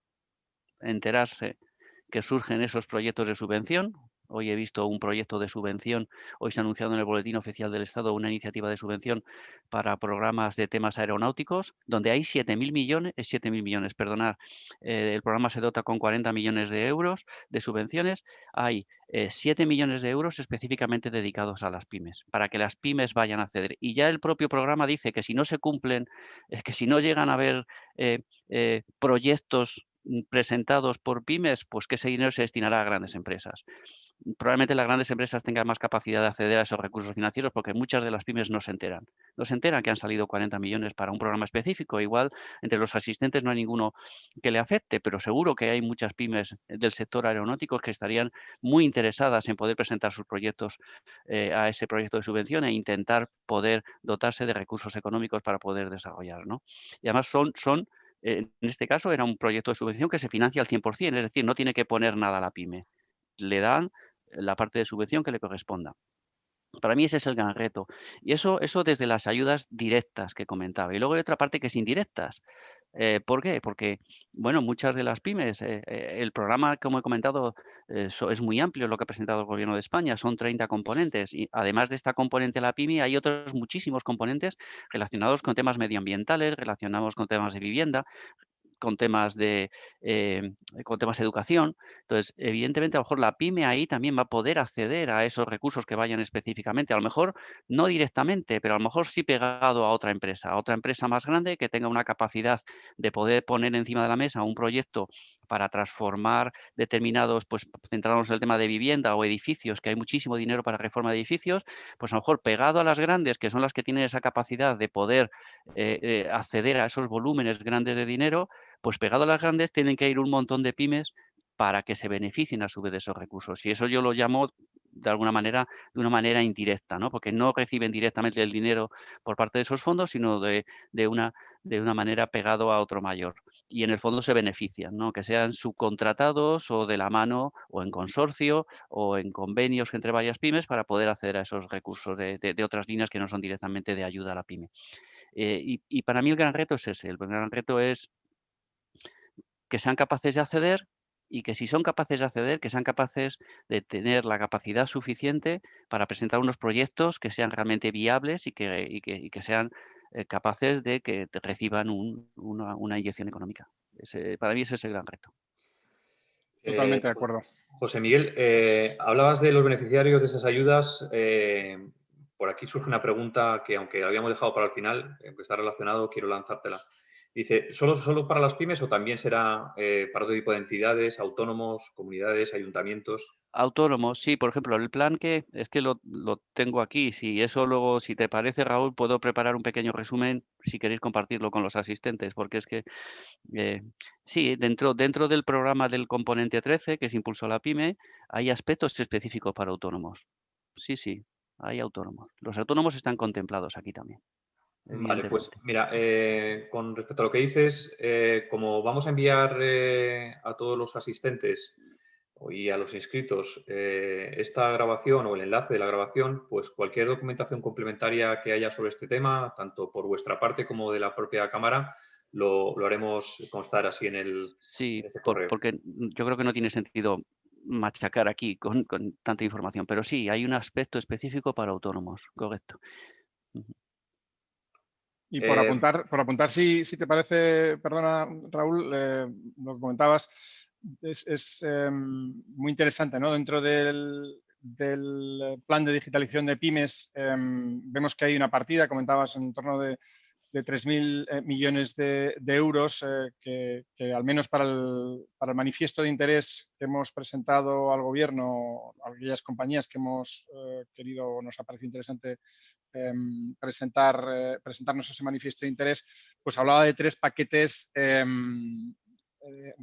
que surgen esos proyectos de subvención. Hoy he visto un proyecto de subvención, hoy se ha anunciado en el Boletín Oficial del Estado una iniciativa de subvención para programas de temas aeronáuticos, donde hay 7.000 millones, perdonad, el programa se dota con 40 millones de euros de subvenciones, hay 7 millones de euros específicamente dedicados a las pymes, para que las pymes vayan a acceder. Y ya el propio programa dice que si no se cumplen, que si no llegan a haber proyectos presentados por pymes, pues que ese dinero se destinará a grandes empresas. Probablemente las grandes empresas tengan más capacidad de acceder a esos recursos financieros porque muchas de las pymes no se enteran. No se enteran que han salido 40 millones para un programa específico. Igual entre los asistentes no hay ninguno que le afecte, pero seguro que hay muchas pymes del sector aeronáutico que estarían muy interesadas en poder presentar sus proyectos a ese proyecto de subvención e intentar poder dotarse de recursos económicos para poder desarrollar, ¿no? Y además en este caso era un proyecto de subvención que se financia al 100%, es decir, no tiene que poner nada a la pyme. Le dan la parte de subvención que le corresponda. Para mí ese es el gran reto. Y eso desde las ayudas directas que comentaba. Y luego hay otra parte que es indirectas. ¿Por qué? Porque, bueno, muchas de las pymes, el programa, como he comentado, es muy amplio lo que ha presentado el Gobierno de España, son 30 componentes. Y además de esta componente de la pyme, hay otros muchísimos componentes relacionados con temas medioambientales, relacionados con temas de vivienda, con temas con temas de educación. Entonces, evidentemente, a lo mejor la pyme ahí también va a poder acceder a esos recursos que vayan específicamente. A lo mejor no directamente, pero a lo mejor sí pegado a otra empresa más grande que tenga una capacidad de poder poner encima de la mesa un proyecto para transformar determinados, pues centrarnos en el tema de vivienda o edificios, que hay muchísimo dinero para reforma de edificios, pues a lo mejor pegado a las grandes, que son las que tienen esa capacidad de poder acceder a esos volúmenes grandes de dinero, pues pegado a las grandes tienen que ir un montón de pymes para que se beneficien a su vez de esos recursos. Y eso yo lo llamo de alguna manera, de una manera indirecta, ¿no? Porque no reciben directamente el dinero por parte de esos fondos, sino de una manera pegado a otro mayor. Y en el fondo se benefician, ¿no? Que sean subcontratados o de la mano o en consorcio o en convenios entre varias pymes para poder acceder a esos recursos de otras líneas que no son directamente de ayuda a la pyme. Y para mí el gran reto es ese. El gran reto es que sean capaces de acceder y que si son capaces de acceder, que sean capaces de tener la capacidad suficiente para presentar unos proyectos que sean realmente viables y que sean capaces de que reciban una inyección económica. Para mí ese es el gran reto. Totalmente de acuerdo. José Miguel, hablabas de los beneficiarios de esas ayudas. Por aquí surge una pregunta que, aunque la habíamos dejado para el final, que está relacionado, quiero lanzártela. Dice, ¿solo para las pymes o también será para otro tipo de entidades, autónomos, comunidades, ayuntamientos? Autónomos, sí, por ejemplo, el plan es que lo tengo aquí. Si eso luego, si te parece, Raúl, puedo preparar un pequeño resumen si queréis compartirlo con los asistentes, porque es que sí, dentro del programa del componente 13, que es Impulso a la Pyme, hay aspectos específicos para autónomos. Sí, hay autónomos. Los autónomos están contemplados aquí también. Vale, pues evidentemente. mira, con respecto a lo que dices, como vamos a enviar a todos los asistentes y a los inscritos esta grabación o el enlace de la grabación, pues cualquier documentación complementaria que haya sobre este tema, tanto por vuestra parte como de la propia cámara, lo haremos constar así en Sí, ese correo. porque yo creo que no tiene sentido machacar aquí con tanta información, pero sí, hay un aspecto específico para autónomos, correcto. Ujú. Y Eh, por apuntar si te parece, perdona Raúl, lo que comentabas, es muy interesante, ¿no? Dentro del plan de digitalización de pymes, vemos que hay una partida, comentabas, en torno de 3.000 millones de euros que al menos para el manifiesto de interés que hemos presentado al gobierno, a aquellas compañías que hemos querido, nos ha parecido interesante presentarnos ese manifiesto de interés, pues hablaba de 3 paquetes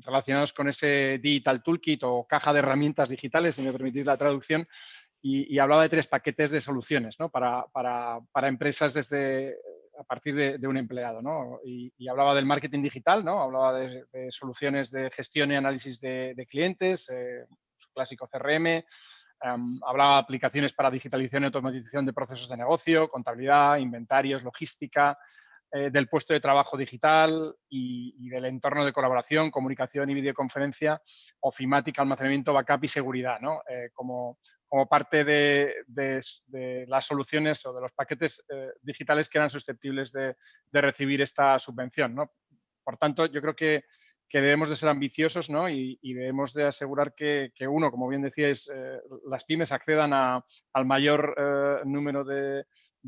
relacionados con ese Digital Toolkit o caja de herramientas digitales, si me permitís la traducción, y hablaba de 3 paquetes de soluciones, ¿no? para empresas a partir de un empleado, ¿no? Y hablaba del marketing digital, ¿no? Hablaba de soluciones de gestión y análisis de clientes, su clásico CRM. Hablaba de aplicaciones para digitalización y automatización de procesos de negocio, contabilidad, inventarios, logística, del puesto de trabajo digital y del entorno de colaboración, comunicación y videoconferencia, ofimática, almacenamiento, backup y seguridad, ¿no? Como parte de las soluciones o de los paquetes digitales que eran susceptibles de recibir esta subvención, ¿no? Por tanto, yo creo que debemos de ser ambiciosos, ¿no? Y debemos de asegurar que uno, como bien decíais, las pymes accedan al mayor número de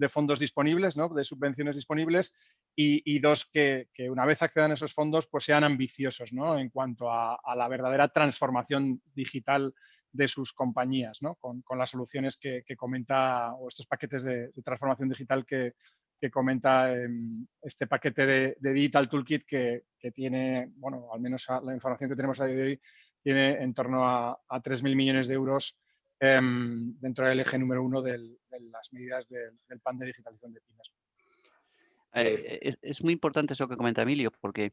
fondos disponibles, ¿no? De subvenciones disponibles y dos, que una vez accedan a esos fondos, pues sean ambiciosos, ¿no? En cuanto a la verdadera transformación digital de sus compañías, ¿no? Con las soluciones que comenta, o estos paquetes de transformación digital que comenta este paquete de Digital Toolkit que tiene, bueno, al menos la información que tenemos a día de hoy, tiene en torno a 3.000 millones de euros dentro del eje número 1 de las medidas del plan de digitalización de pymes. Es muy importante eso que comenta Emilio, porque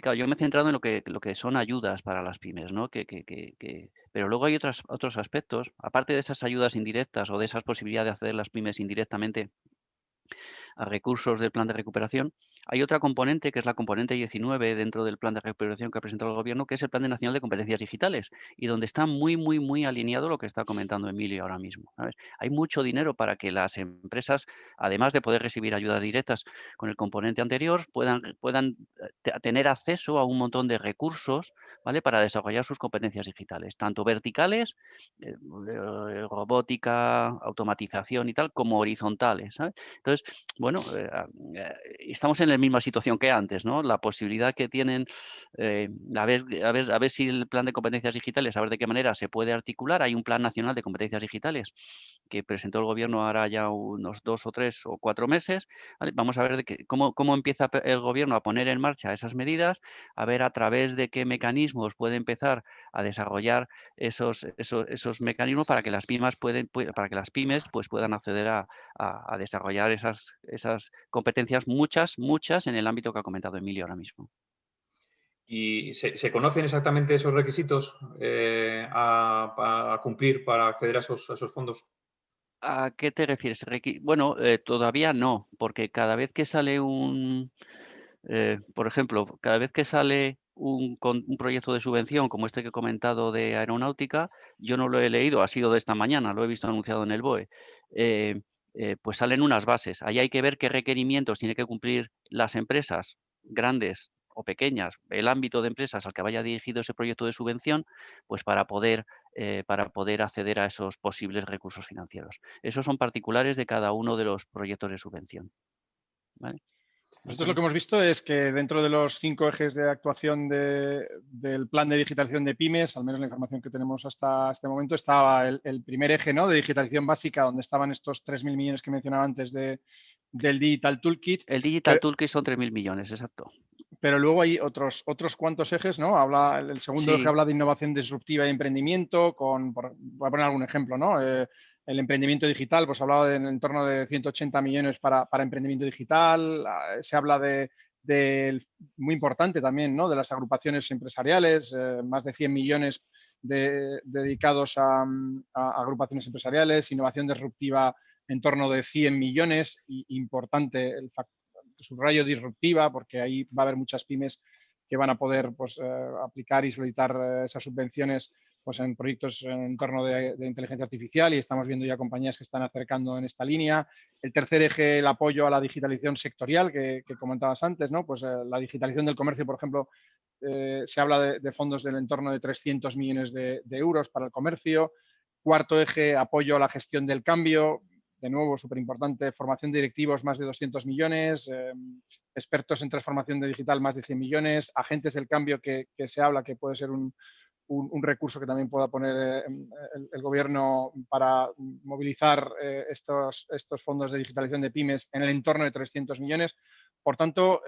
claro, yo me he centrado en lo que son ayudas para las pymes, ¿no? Pero luego hay otros aspectos, aparte de esas ayudas indirectas o de esas posibilidades de acceder las pymes indirectamente a recursos del plan de recuperación, hay otra componente que es la componente 19 dentro del plan de recuperación que ha presentado el gobierno, que es el Plan Nacional de Competencias Digitales, y donde está muy alineado lo que está comentando Emilio ahora mismo, ¿sabes? Hay mucho dinero para que las empresas, además de poder recibir ayudas directas con el componente anterior, puedan tener acceso a un montón de recursos, ¿vale? Para desarrollar sus competencias digitales, tanto verticales, robótica, automatización y tal, como horizontales, ¿sabes? Entonces, bueno, estamos en la misma situación que antes, ¿no? La posibilidad que tienen, a ver si el plan de competencias digitales, a ver de qué manera se puede articular. Hay un plan nacional de competencias digitales que presentó el gobierno ahora ya unos 2 o 3 o 4 meses. ¿Vale? Vamos a ver cómo empieza el gobierno a poner en marcha esas medidas, a ver a través de qué mecanismos puede empezar a desarrollar esos mecanismos para que las pymes pues puedan acceder a desarrollar esas competencias, muchas en el ámbito que ha comentado Emilio ahora mismo. ¿Y se conocen exactamente esos requisitos a cumplir para acceder a esos fondos? ¿A qué te refieres? Bueno, todavía no, porque cada vez que sale por ejemplo, cada vez que sale un proyecto de subvención como este que he comentado de aeronáutica, yo no lo he leído, ha sido de esta mañana, lo he visto anunciado en el BOE, pues salen unas bases. Ahí hay que ver qué requerimientos tienen que cumplir las empresas grandes o pequeñas, el ámbito de empresas al que vaya dirigido ese proyecto de subvención, pues para poder acceder a esos posibles recursos financieros. Esos son particulares de cada uno de los proyectos de subvención, ¿vale? Nosotros lo que hemos visto es que dentro de los 5 ejes de actuación del plan de digitalización de pymes, al menos la información que tenemos hasta este momento, estaba el primer eje, ¿no? De digitalización básica, donde estaban estos 3.000 millones que mencionaba antes del Digital Toolkit. El Digital Toolkit son 3.000 millones, exacto. Pero luego hay otros cuantos ejes, ¿no? El segundo eje Sí. habla de innovación disruptiva y emprendimiento, voy a poner algún ejemplo, ¿no? El emprendimiento digital, pues hablaba de en torno de 180 millones para emprendimiento digital. Se habla muy importante también, ¿no?, de las agrupaciones empresariales, más de 100 millones dedicados a agrupaciones empresariales, innovación disruptiva en torno de 100 millones, y importante el subrayo disruptiva, porque ahí va a haber muchas pymes que van a poder, pues, aplicar y solicitar esas subvenciones, pues, en proyectos en torno de inteligencia artificial, y estamos viendo ya compañías que están acercando en esta línea. El tercer eje, el apoyo a la digitalización sectorial que comentabas antes, ¿no? Pues la digitalización del comercio, por ejemplo, se habla de fondos del entorno de 300 millones de euros para el comercio. Cuarto eje, apoyo a la gestión del cambio. De nuevo, súper importante, formación de directivos, más de 200 millones, expertos en transformación digital, más de 100 millones, agentes del cambio que se habla que puede ser un recurso que también pueda poner el gobierno para movilizar estos fondos de digitalización de pymes en el entorno de 300 millones. Por tanto,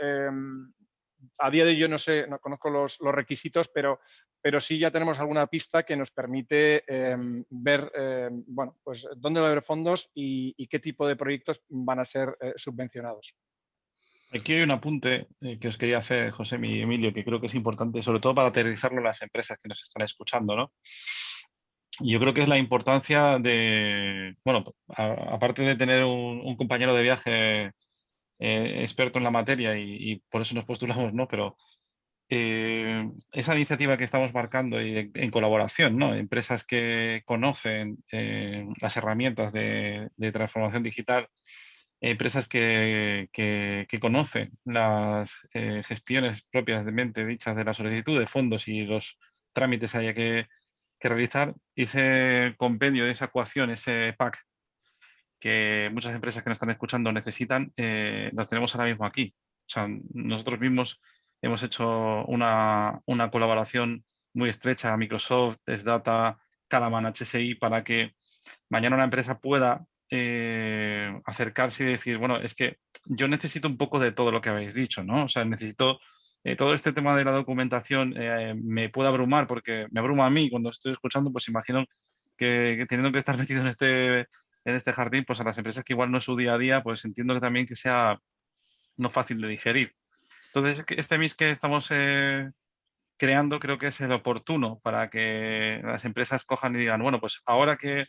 a día de hoy yo no conozco los requisitos, pero sí ya tenemos alguna pista que nos permite ver bueno, pues dónde va a haber fondos y qué tipo de proyectos van a ser subvencionados. Aquí hay un apunte que os quería hacer, José y Emilio, que creo que es importante, sobre todo para aterrizarlo en las empresas que nos están escuchando, ¿no? Yo creo que es la importancia de, bueno, aparte de tener un compañero de viaje experto en la materia y por eso nos postulamos, ¿no? Pero esa iniciativa que estamos marcando y en colaboración, ¿no? Empresas que conocen las herramientas de transformación digital, empresas que conocen las gestiones propias de mente dichas de la solicitud de fondos y los trámites que haya que realizar, ese compendio, esa ecuación, ese pack que muchas empresas que nos están escuchando necesitan, las tenemos ahora mismo aquí. O sea, nosotros mismos hemos hecho una colaboración muy estrecha, Microsoft, Sdata, Calaman, HSI, para que mañana una empresa pueda acercarse y decir, bueno, es que yo necesito un poco de todo lo que habéis dicho, ¿no? O sea, necesito todo este tema de la documentación, me puede abrumar porque me abruma a mí cuando estoy escuchando, pues imagino que teniendo que estar metido en este jardín, pues a las empresas que igual no es su día a día, pues entiendo que también que sea no fácil de digerir. Entonces, este mix que estamos creando creo que es el oportuno para que las empresas cojan y digan, bueno, pues ahora que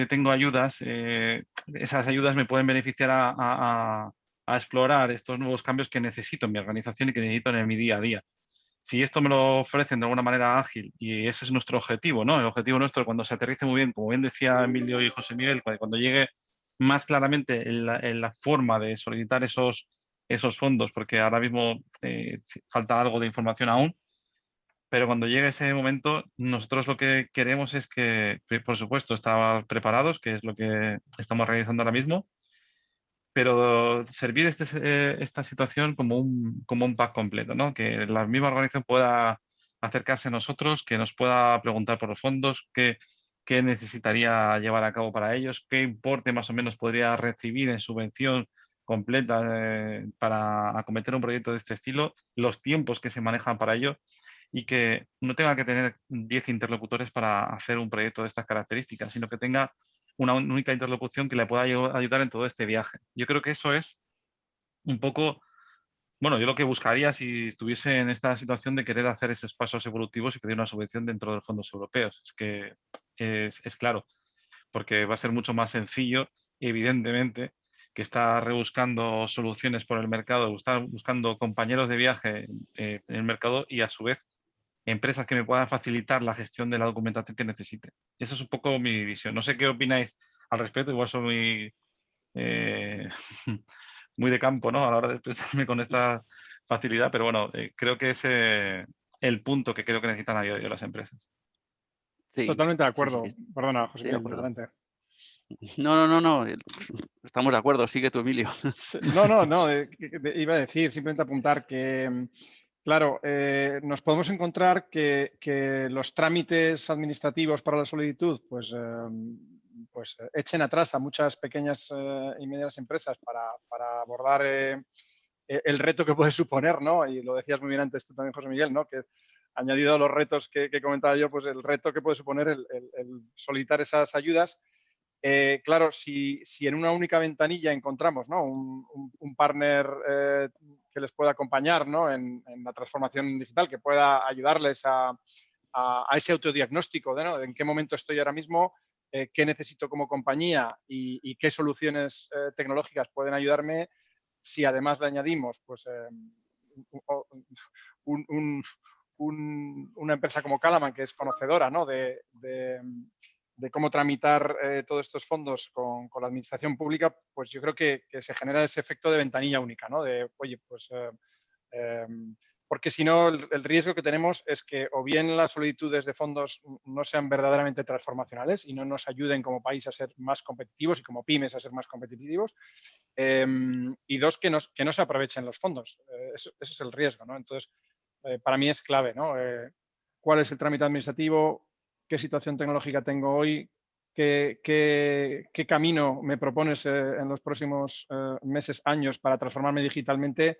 tengo ayudas, esas ayudas me pueden beneficiar a explorar estos nuevos cambios que necesito en mi organización y que necesito en mi día a día. Si esto me lo ofrecen de alguna manera ágil, y ese es nuestro objetivo, ¿no? El objetivo nuestro, cuando se aterrice muy bien, como bien decía Emilio y José Miguel, cuando llegue más claramente en la forma de solicitar esos fondos, porque ahora mismo falta algo de información aún, pero cuando llegue ese momento, nosotros lo que queremos es que, por supuesto, estar preparados, que es lo que estamos realizando ahora mismo, pero servir esta situación como un pack completo, ¿no? Que la misma organización pueda acercarse a nosotros, que nos pueda preguntar por los fondos, qué necesitaría llevar a cabo para ellos, qué importe más o menos podría recibir en subvención completa para acometer un proyecto de este estilo, los tiempos que se manejan para ello, y que no tenga que tener 10 interlocutores para hacer un proyecto de estas características, sino que tenga una única interlocución que le pueda ayudar en todo este viaje. Yo creo que eso es un poco, bueno, yo lo que buscaría si estuviese en esta situación de querer hacer esos pasos evolutivos y pedir una subvención dentro de los fondos europeos. Es que es claro, porque va a ser mucho más sencillo, evidentemente, que estar rebuscando soluciones por el mercado, estar buscando compañeros de viaje en el mercado y a su vez empresas que me puedan facilitar la gestión de la documentación que necesite. Esa es un poco mi visión. No sé qué opináis al respecto, igual soy muy, muy de campo, ¿no? A la hora de expresarme con esta facilidad, pero bueno, creo que es el punto que creo que necesitan a día de hoy las empresas. Sí, Totalmente de sí, acuerdo. Perdona, José sí, de Miguel, acuerdo. adelante. No, estamos de acuerdo, sigue tú, Emilio. No, iba a decir, simplemente apuntar que, claro, nos podemos encontrar que los trámites administrativos para la solicitud, pues echen atrás a muchas pequeñas y medianas empresas para abordar el reto que puede suponer, ¿no? Y lo decías muy bien antes tú también, José Miguel, ¿no? Que añadido a los retos que comentaba yo, pues el reto que puede suponer el solicitar esas ayudas. Claro, si en una única ventanilla encontramos, ¿no?, un partner que les pueda acompañar, ¿no?, en la transformación digital, que pueda ayudarles a ese autodiagnóstico de, ¿no?, de en qué momento estoy ahora mismo, qué necesito como compañía y qué soluciones tecnológicas pueden ayudarme. Si además le añadimos pues, una empresa como Calaman, que es conocedora, ¿no?, de cómo tramitar todos estos fondos con la administración pública, pues yo creo que se genera ese efecto de ventanilla única, ¿no? De, oye, pues porque si no, el riesgo que tenemos es que o bien las solicitudes de fondos no sean verdaderamente transformacionales y no nos ayuden como país a ser más competitivos y como pymes a ser más competitivos, y dos, que no se aprovechen los fondos. Ese es el riesgo, ¿no? Entonces, para mí es clave, ¿no? ¿Cuál es el trámite administrativo? ¿Qué situación tecnológica tengo hoy? ¿Qué camino me propones en los próximos meses, años para transformarme digitalmente?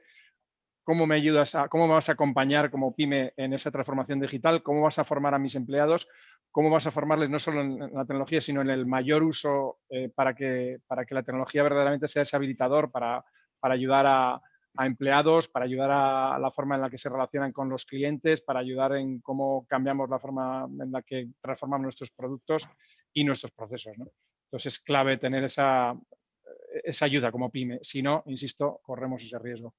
¿Cómo me vas a acompañar como pyme en esa transformación digital? ¿Cómo vas a formar a mis empleados? ¿Cómo vas a formarles no solo en la tecnología, sino en el mayor uso para que la tecnología verdaderamente sea ese habilitador para ayudar a empleados, para ayudar a la forma en la que se relacionan con los clientes, para ayudar en cómo cambiamos la forma en la que transformamos nuestros productos y nuestros procesos, ¿no? Entonces es clave tener esa ayuda como pyme. Si no, insisto, corremos ese riesgo.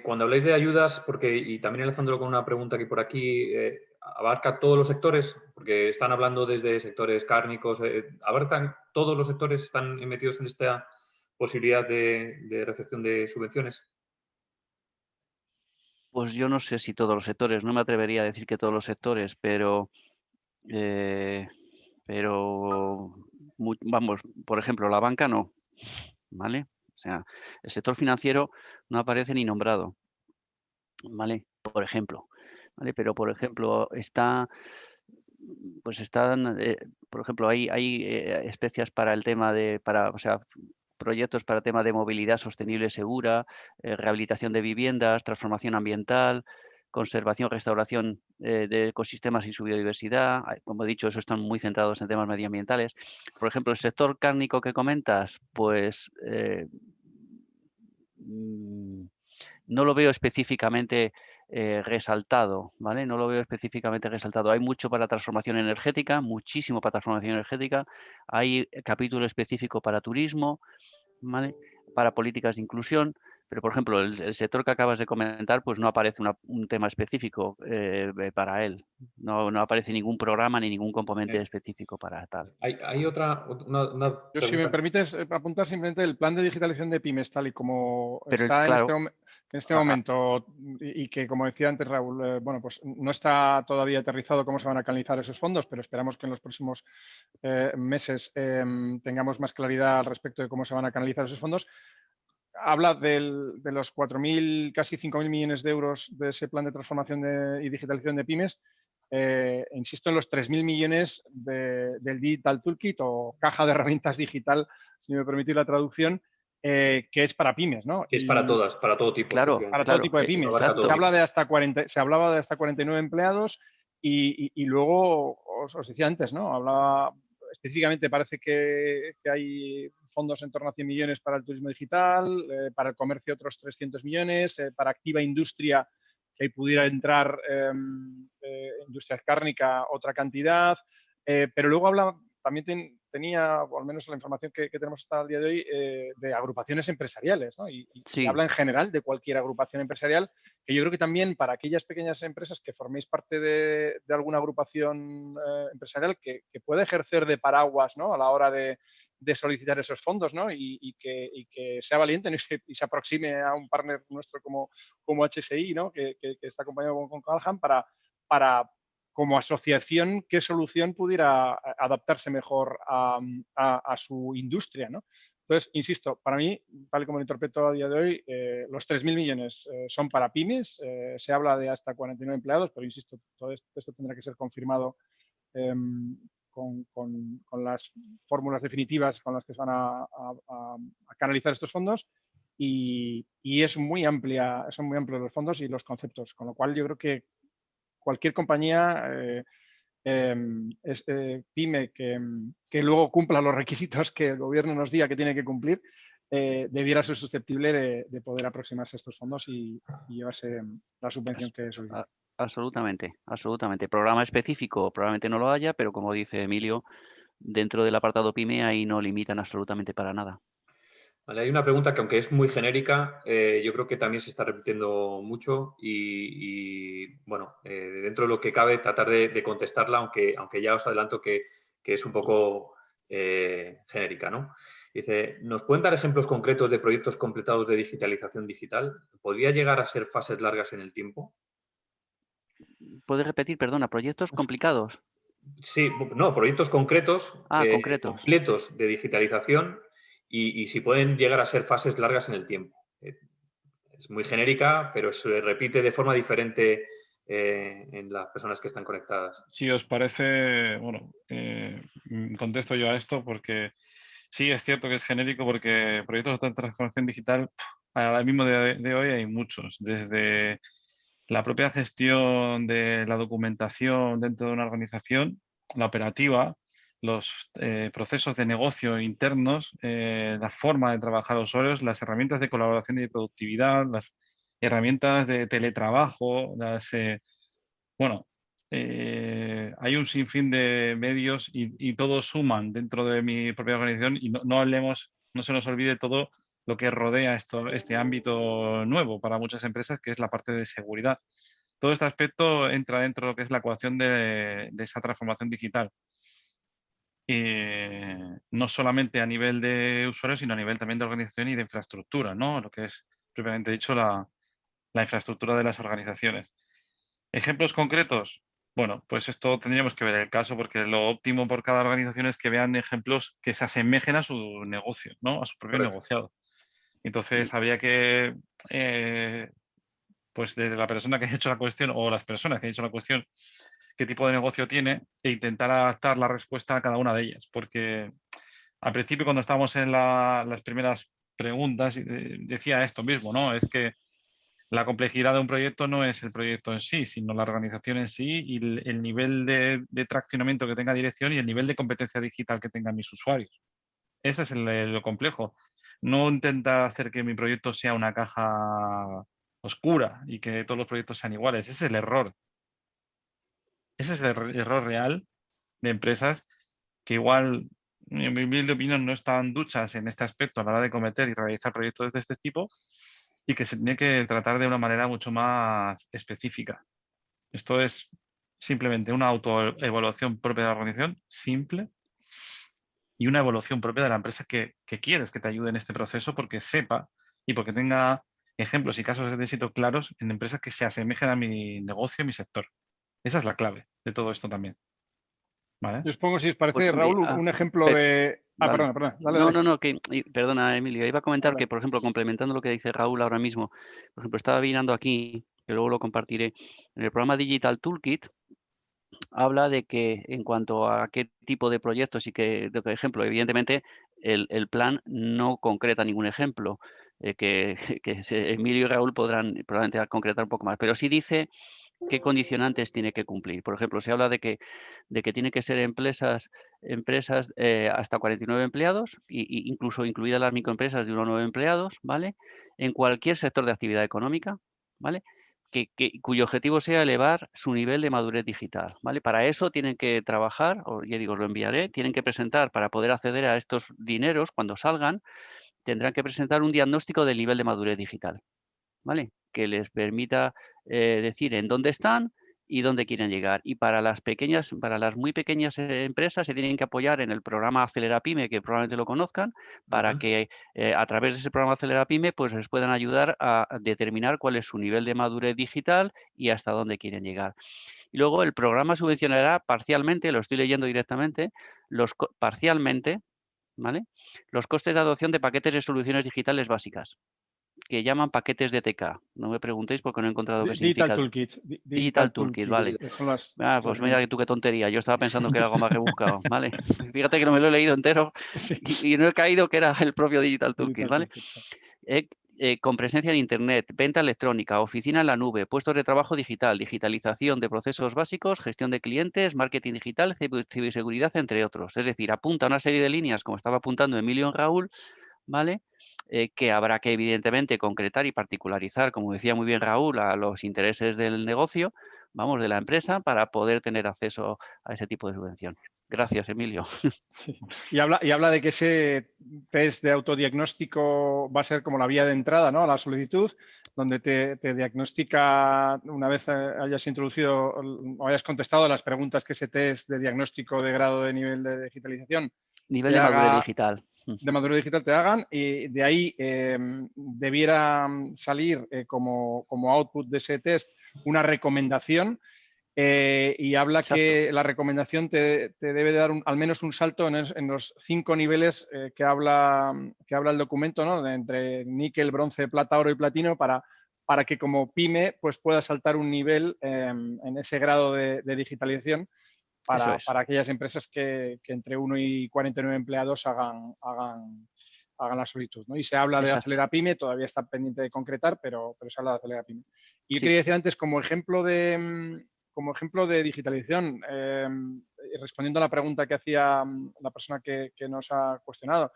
Cuando habláis de ayudas, y también enlazándolo con una pregunta que por aquí, ¿abarca todos los sectores? Porque están hablando desde sectores cárnicos, ¿abarcan todos los sectores? ¿Están metidos en esta posibilidad de recepción de subvenciones? Pues yo no sé si todos los sectores, no me atrevería a decir que todos los sectores, pero vamos, por ejemplo, la banca no, ¿vale? O sea, el sector financiero no aparece ni nombrado, ¿vale? Por ejemplo, ¿vale? Pero, por ejemplo, por ejemplo, hay especias para el tema o sea, proyectos para el tema de movilidad sostenible segura, rehabilitación de viviendas, transformación ambiental, conservación, restauración de ecosistemas y su biodiversidad. Como he dicho, eso están muy centrados en temas medioambientales. Por ejemplo, el sector cárnico que comentas, pues no lo veo específicamente resaltado, ¿vale? No lo veo específicamente resaltado. Hay mucho para transformación energética, muchísimo para transformación energética. Hay capítulo específico para turismo, ¿vale? Para políticas de inclusión, pero por ejemplo, el sector que acabas de comentar, pues no aparece un tema específico para él. No aparece ningún programa ni ningún componente específico para tal. Hay una Yo, si me pregunta. permites apuntar simplemente el plan de digitalización de pymes, tal y como Pero está claro, en este momento, y que, como decía antes Raúl, bueno, pues no está todavía aterrizado cómo se van a canalizar esos fondos, pero esperamos que en los próximos meses tengamos más claridad al respecto de cómo se van a canalizar esos fondos. Habla de los 4.000, casi 5.000 millones de euros de ese plan de transformación y digitalización de pymes. Insisto en los 3.000 millones del Digital Toolkit o caja de herramientas digital, si me permitís la traducción, que es para pymes, ¿no? Que es para todas, para todo tipo. Claro, Para todo tipo de pymes. Se hablaba de hasta 49 empleados y luego, os decía antes, ¿no? Hablaba específicamente, parece que hay fondos en torno a 100 millones para el turismo digital, para el comercio otros 300 millones, para activa industria, que ahí pudiera entrar industria cárnica otra cantidad, pero luego también tenía, o al menos la información que tenemos hasta el día de hoy, de agrupaciones empresariales, ¿no? Y sí. habla en general de cualquier agrupación empresarial, que yo creo que también para aquellas pequeñas empresas que forméis parte de alguna agrupación empresarial que pueda ejercer de paraguas, ¿no?, a la hora de solicitar esos fondos, ¿no? Y que sea valiente, ¿no?, y se aproxime a un partner nuestro como HSI, ¿no?, que está acompañado con Calaman para como asociación, qué solución pudiera adaptarse mejor a su industria, ¿no? Entonces, insisto, para mí, tal y como lo interpreto a día de hoy, los 3.000 millones son para pymes, se habla de hasta 49 empleados, pero insisto, todo esto tendrá que ser confirmado con las fórmulas definitivas con las que se van a canalizar estos fondos, y son muy amplios los fondos y los conceptos, con lo cual yo creo que cualquier compañía pyme que luego cumpla los requisitos que el gobierno nos diga que tiene que cumplir, debiera ser susceptible de poder aproximarse a estos fondos y llevarse la subvención que solicita. Absolutamente, absolutamente. Programa específico probablemente no lo haya, pero como dice Emilio, dentro del apartado PYME ahí no limitan absolutamente para nada. Vale, hay una pregunta que, aunque es muy genérica, yo creo que también se está repitiendo mucho bueno, dentro de lo que cabe, tratar de contestarla, aunque ya os adelanto que es un poco genérica, ¿no? Dice, ¿nos pueden dar ejemplos concretos de proyectos completados de digitalización digital? ¿Podría llegar a ser fases largas en el tiempo? ¿Puedes repetir, perdona, proyectos complicados? Sí, no, proyectos concretos, Concretos. completos de digitalización y si pueden llegar a ser fases largas en el tiempo. Es muy genérica, pero se repite de forma diferente en las personas que están conectadas. Si os parece, bueno, contesto yo a esto porque sí, es cierto que es genérico porque proyectos de transformación digital, ahora mismo de hoy hay muchos, desde la propia gestión de la documentación dentro de una organización, la operativa, los procesos de negocio internos, la forma de trabajar los usuarios, las herramientas de colaboración y de productividad, las herramientas de teletrabajo, bueno, hay un sinfín de medios y todos suman dentro de mi propia organización y no se nos olvide todo lo que rodea este ámbito nuevo para muchas empresas, que es la parte de seguridad. Todo este aspecto entra dentro de lo que es la ecuación de esa transformación digital. No solamente a nivel de usuarios, sino a nivel también de organización y de infraestructura, ¿no? Lo que es propiamente dicho la infraestructura de las organizaciones. ¿Ejemplos concretos? Bueno, pues esto tendríamos que ver el caso porque lo óptimo por cada organización es que vean ejemplos que se asemejen a su negocio, ¿no? A su propio Correcto. negociado. Entonces habría que, pues desde la persona que ha hecho la cuestión o las personas que han hecho la cuestión, qué tipo de negocio tiene e intentar adaptar la respuesta a cada una de ellas. Porque al principio cuando estábamos en las primeras preguntas decía esto mismo, ¿no? Es que la complejidad de un proyecto no es el proyecto en sí, sino la organización en sí y el nivel de traccionamiento que tenga dirección y el nivel de competencia digital que tengan mis usuarios. Ese es lo complejo. No intenta hacer que mi proyecto sea una caja oscura y que todos los proyectos sean iguales. Ese es el error. Ese es el error real de empresas que igual, en mi humilde opinión, no están duchas en este aspecto a la hora de cometer y realizar proyectos de este tipo y que se tiene que tratar de una manera mucho más específica. Esto es simplemente una autoevaluación propia de la organización, simple, y una evaluación propia de la empresa que quieres que te ayude en este proceso porque sepa y porque tenga ejemplos y casos de éxito claros en empresas que se asemejen a mi negocio, mi sector. Esa es la clave de todo esto también. ¿Vale? Yo os pongo, si os parece, Pues, Raúl, un ejemplo de... vale. Perdona, dale. No, perdona, Emilio, iba a comentar Dale. que, por ejemplo, complementando lo que dice Raúl ahora mismo, por ejemplo, estaba mirando aquí, que luego lo compartiré, en el programa Digital Toolkit, habla de que en cuanto a qué tipo de proyectos y qué ejemplo, evidentemente el plan no concreta ningún ejemplo, que Emilio y Raúl podrán probablemente concretar un poco más, pero sí dice qué condicionantes tiene que cumplir. Por ejemplo, se habla de que tiene que ser empresas hasta 49 empleados, incluso incluidas las microempresas de 1 a 9 empleados, ¿vale? En cualquier sector de actividad económica, ¿vale? Cuyo objetivo sea elevar su nivel de madurez digital, ¿vale? Para eso tienen que trabajar, o ya digo, lo enviaré, tienen que presentar, para poder acceder a estos dineros cuando salgan, tendrán que presentar un diagnóstico del nivel de madurez digital, ¿vale? Que les permita decir en dónde están y dónde quieren llegar. Y para las muy pequeñas empresas se tienen que apoyar en el programa Acelera Pyme, que probablemente lo conozcan, para que a través de ese programa Acelera Pyme pues les puedan ayudar a determinar cuál es su nivel de madurez digital y hasta dónde quieren llegar. Y luego el programa subvencionará parcialmente, lo estoy leyendo directamente, parcialmente, ¿vale? Los costes de adopción de paquetes de soluciones digitales básicas, que llaman paquetes de TK. No me preguntéis porque no he encontrado qué significa. Digital Toolkit, vale. Pues mira tú qué tontería. Yo estaba pensando que era algo más rebuscado, ¿vale? Fíjate que no me lo he leído entero y no he caído que era el propio Digital Toolkit, ¿vale? con presencia en Internet, venta electrónica, oficina en la nube, puestos de trabajo digital, digitalización de procesos básicos, gestión de clientes, marketing digital, ciberseguridad, entre otros. Es decir, apunta una serie de líneas, como estaba apuntando Emilio en Raúl, ¿vale? Que habrá que evidentemente concretar y particularizar, como decía muy bien Raúl, a los intereses del negocio, vamos, de la empresa, para poder tener acceso a ese tipo de subvención. Gracias, Emilio. Sí. Y habla de que ese test de autodiagnóstico va a ser como la vía de entrada, ¿no?, a la solicitud, donde te diagnostica, una vez hayas introducido o hayas contestado las preguntas que ese test de diagnóstico de grado de nivel de digitalización Nivel te de madurez haga, digital. de madurez digital te hagan, y de ahí debiera salir como output de ese test una recomendación. Y habla Exacto. que la recomendación te debe dar al menos un salto en los 5 niveles que habla el documento, ¿no?, entre níquel, bronce, plata, oro y platino, para que como pyme pues pueda saltar un nivel en ese grado de digitalización Eso es. para aquellas empresas que entre 1 y 49 empleados hagan la solicitud, ¿no? Y se habla de Exacto. Acelera Pyme, todavía está pendiente de concretar, pero se habla de Acelera Pyme. Y yo Sí. quería decir antes, como ejemplo de digitalización, respondiendo a la pregunta que hacía la persona que nos ha cuestionado,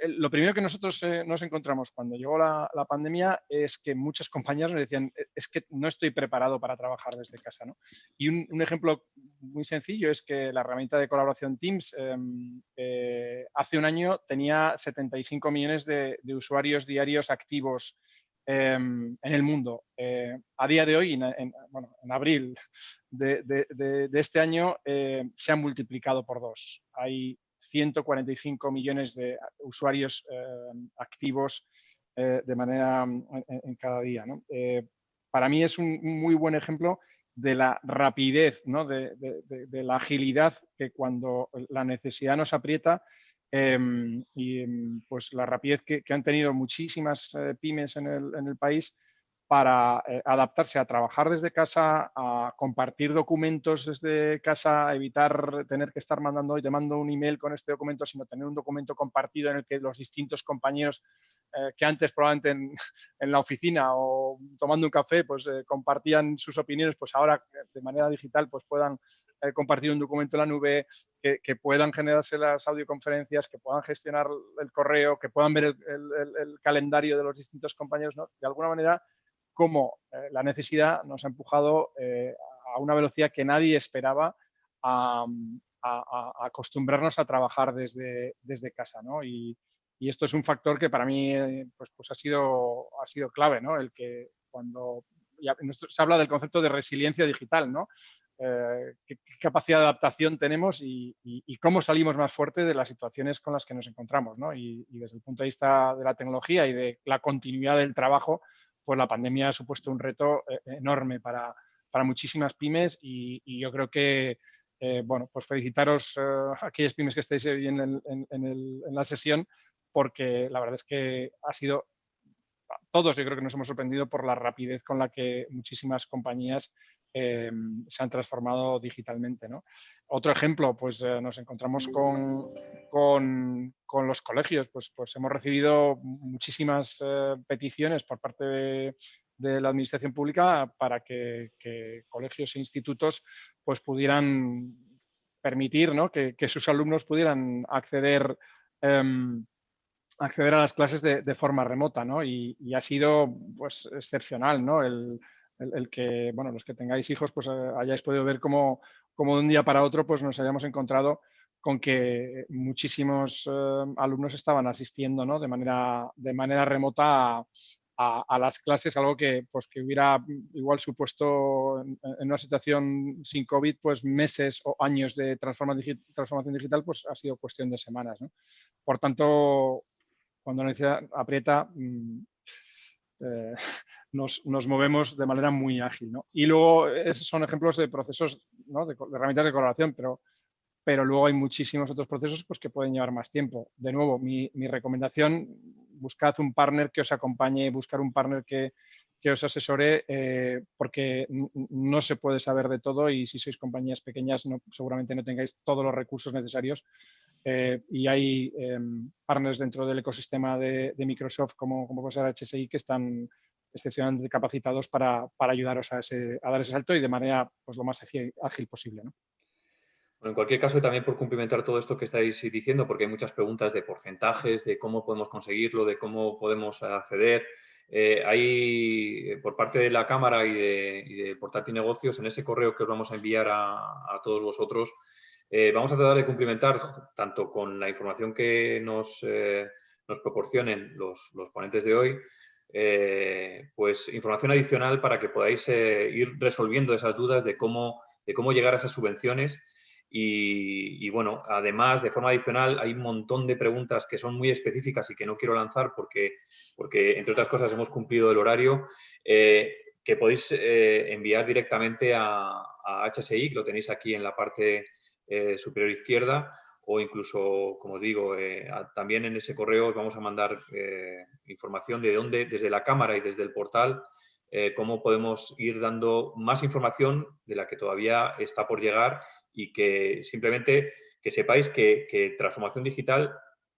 lo primero que nosotros nos encontramos cuando llegó la pandemia es que muchas compañías nos decían, es que no estoy preparado para trabajar desde casa, ¿no? Y un ejemplo muy sencillo es que la herramienta de colaboración Teams hace un año tenía 75 millones de usuarios diarios activos en el mundo. A día de hoy, en abril de este año, se han multiplicado por 2. Hay 145 millones de usuarios activos de manera en cada día, ¿no? Para mí es un muy buen ejemplo de la rapidez, ¿no?, de la agilidad, que cuando la necesidad nos aprieta, pues la rapidez que han tenido muchísimas pymes en el país para adaptarse a trabajar desde casa, a compartir documentos desde casa, a evitar tener que estar mandando, hoy te mando un email con este documento, sino tener un documento compartido en el que los distintos compañeros que antes probablemente en la oficina o tomando un café pues compartían sus opiniones, pues ahora de manera digital pues puedan compartir un documento en la nube, que puedan generarse las audioconferencias, que puedan gestionar el correo, que puedan ver el calendario de los distintos compañeros, ¿no? De alguna manera, como la necesidad nos ha empujado a una velocidad que nadie esperaba a acostumbrarnos a trabajar desde casa, ¿no? Y esto es un factor que para mí pues ha sido clave, ¿no? El que cuando se habla del concepto de resiliencia digital, ¿no? ¿Qué capacidad de adaptación tenemos y cómo salimos más fuerte de las situaciones con las que nos encontramos, ¿no? Y desde el punto de vista de la tecnología y de la continuidad del trabajo, pues la pandemia ha supuesto un reto enorme para muchísimas pymes, y yo creo que, bueno, pues felicitaros a aquellas pymes que estáis hoy en la sesión, porque la verdad es que ha sido, todos yo creo que nos hemos sorprendido por la rapidez con la que muchísimas compañías se han transformado digitalmente, ¿no? Otro ejemplo, pues nos encontramos con los colegios, pues hemos recibido muchísimas peticiones por parte de la administración pública para que colegios e institutos pues pudieran permitir, ¿no?, que sus alumnos pudieran acceder a las clases de forma remota, ¿no? Y ha sido pues excepcional, ¿no? El que, bueno, los que tengáis hijos, pues hayáis podido ver cómo de un día para otro pues nos hayamos encontrado con que muchísimos alumnos estaban asistiendo, ¿no?, de manera remota a las clases, algo que pues que hubiera igual supuesto en una situación sin COVID pues meses o años de transformación digital, pues ha sido cuestión de semanas, ¿no? Por tanto, cuando la necesidad aprieta, nos movemos de manera muy ágil, ¿no? Y luego esos son ejemplos de procesos, ¿no?, de herramientas de colaboración, pero luego hay muchísimos otros procesos pues, que pueden llevar más tiempo. De nuevo, mi recomendación, buscad un partner que os acompañe, buscar un partner que os asesore, porque no se puede saber de todo, y si sois compañías pequeñas seguramente no tengáis todos los recursos necesarios y hay partners dentro del ecosistema de Microsoft como puede ser HSI que están excepcionalmente capacitados para ayudaros a dar ese salto y de manera pues, lo más ágil posible, ¿no? Bueno, en cualquier caso, y también por cumplimentar todo esto que estáis diciendo, porque hay muchas preguntas de porcentajes, de cómo podemos conseguirlo, de cómo podemos acceder. Hay, por parte de la Cámara y de Portátil Negocios, en ese correo que os vamos a enviar a todos vosotros, vamos a tratar de cumplimentar tanto con la información que nos proporcionen los ponentes de hoy, pues información adicional para que podáis ir resolviendo esas dudas de cómo llegar a esas subvenciones. Y bueno, además, de forma adicional, hay un montón de preguntas que son muy específicas y que no quiero lanzar porque entre otras cosas, hemos cumplido el horario, que podéis enviar directamente a HSI, que lo tenéis aquí en la parte superior izquierda, o incluso, como os digo, también en ese correo os vamos a mandar información de dónde, desde la cámara y desde el portal, cómo podemos ir dando más información de la que todavía está por llegar y que simplemente que sepáis que transformación digital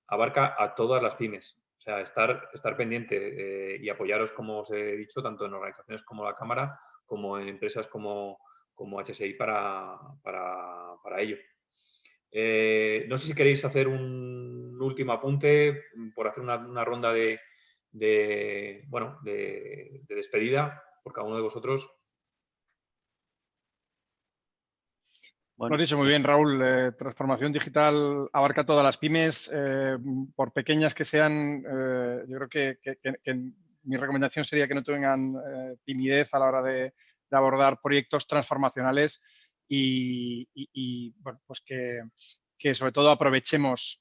abarca a todas las pymes. O sea, estar pendiente y apoyaros, como os he dicho, tanto en organizaciones como la Cámara, como en empresas como HSI para ello. No sé si queréis hacer un último apunte por hacer una ronda de despedida por cada uno de vosotros. Lo has dicho muy bien, Raúl. Transformación digital abarca todas las pymes, por pequeñas que sean. Yo creo que mi recomendación sería que no tengan timidez a la hora de abordar proyectos transformacionales y bueno, pues que sobre todo aprovechemos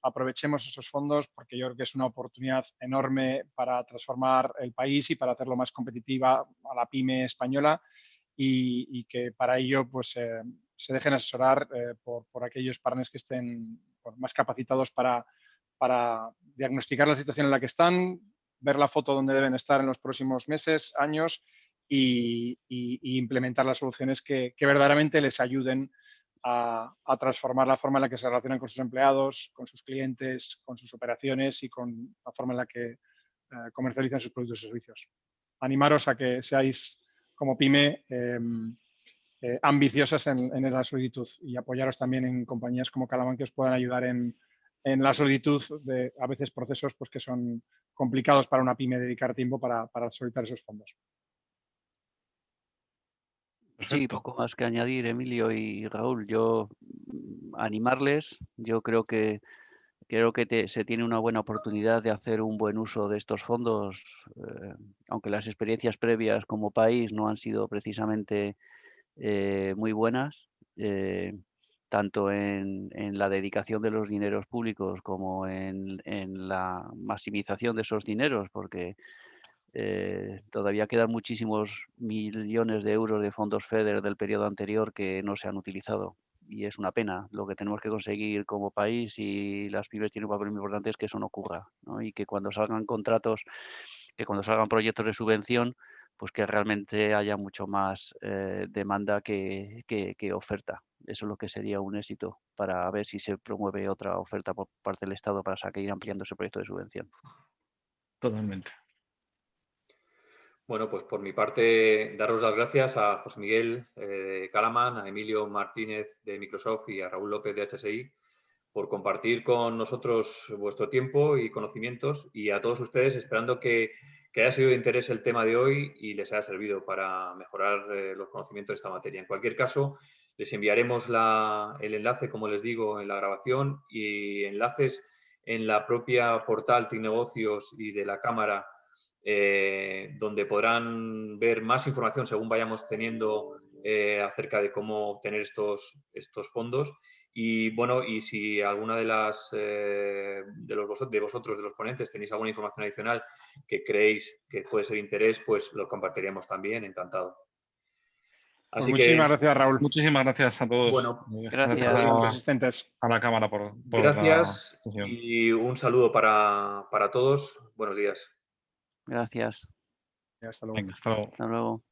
esos fondos porque yo creo que es una oportunidad enorme para transformar el país y para hacerlo más competitiva a la pyme española y que para ello pues se dejen asesorar por aquellos partners que estén más capacitados para diagnosticar la situación en la que están, ver la foto donde deben estar en los próximos meses, años y implementar las soluciones que verdaderamente les ayuden a transformar la forma en la que se relacionan con sus empleados, con sus clientes, con sus operaciones y con la forma en la que comercializan sus productos y servicios. Animaros a que seáis como pyme ambiciosas en la solicitud y apoyaros también en compañías como Calaman que os puedan ayudar en la solicitud de a veces procesos pues, que son complicados para una pyme dedicar tiempo para solicitar esos fondos. Sí, poco más que añadir, Emilio y Raúl. Yo animarles, yo creo que se tiene una buena oportunidad de hacer un buen uso de estos fondos, aunque las experiencias previas como país no han sido precisamente muy buenas, tanto en la dedicación de los dineros públicos como en la maximización de esos dineros, porque todavía quedan muchísimos millones de euros de fondos FEDER del periodo anterior que no se han utilizado. Y es una pena. Lo que tenemos que conseguir como país, y las pymes tienen un papel muy importante, es que eso no ocurra, ¿no? Y que cuando salgan contratos, que cuando salgan proyectos de subvención, pues que realmente haya mucho más demanda que oferta. Eso es lo que sería un éxito para ver si se promueve otra oferta por parte del Estado para seguir ampliando ese proyecto de subvención. Totalmente. Bueno, pues por mi parte, daros las gracias a José Miguel de Calaman, a Emilio Martínez de Microsoft y a Raúl López de HSI por compartir con nosotros vuestro tiempo y conocimientos, y a todos ustedes esperando que haya sido de interés el tema de hoy y les haya servido para mejorar los conocimientos de esta materia. En cualquier caso, les enviaremos el enlace, como les digo, en la grabación y enlaces en la propia portal TICnegocios y de la Cámara, donde podrán ver más información según vayamos teniendo acerca de cómo obtener estos fondos. Y bueno, y si alguna de vosotros, de los ponentes, tenéis alguna información adicional que creéis que puede ser de interés, pues lo compartiremos también, encantado. Así pues muchísimas gracias, Raúl. Muchísimas gracias a todos. Bueno, gracias a los asistentes. A la Cámara por gracias y un saludo para todos. Buenos días. Gracias. Hasta luego. Venga, hasta luego. Hasta luego.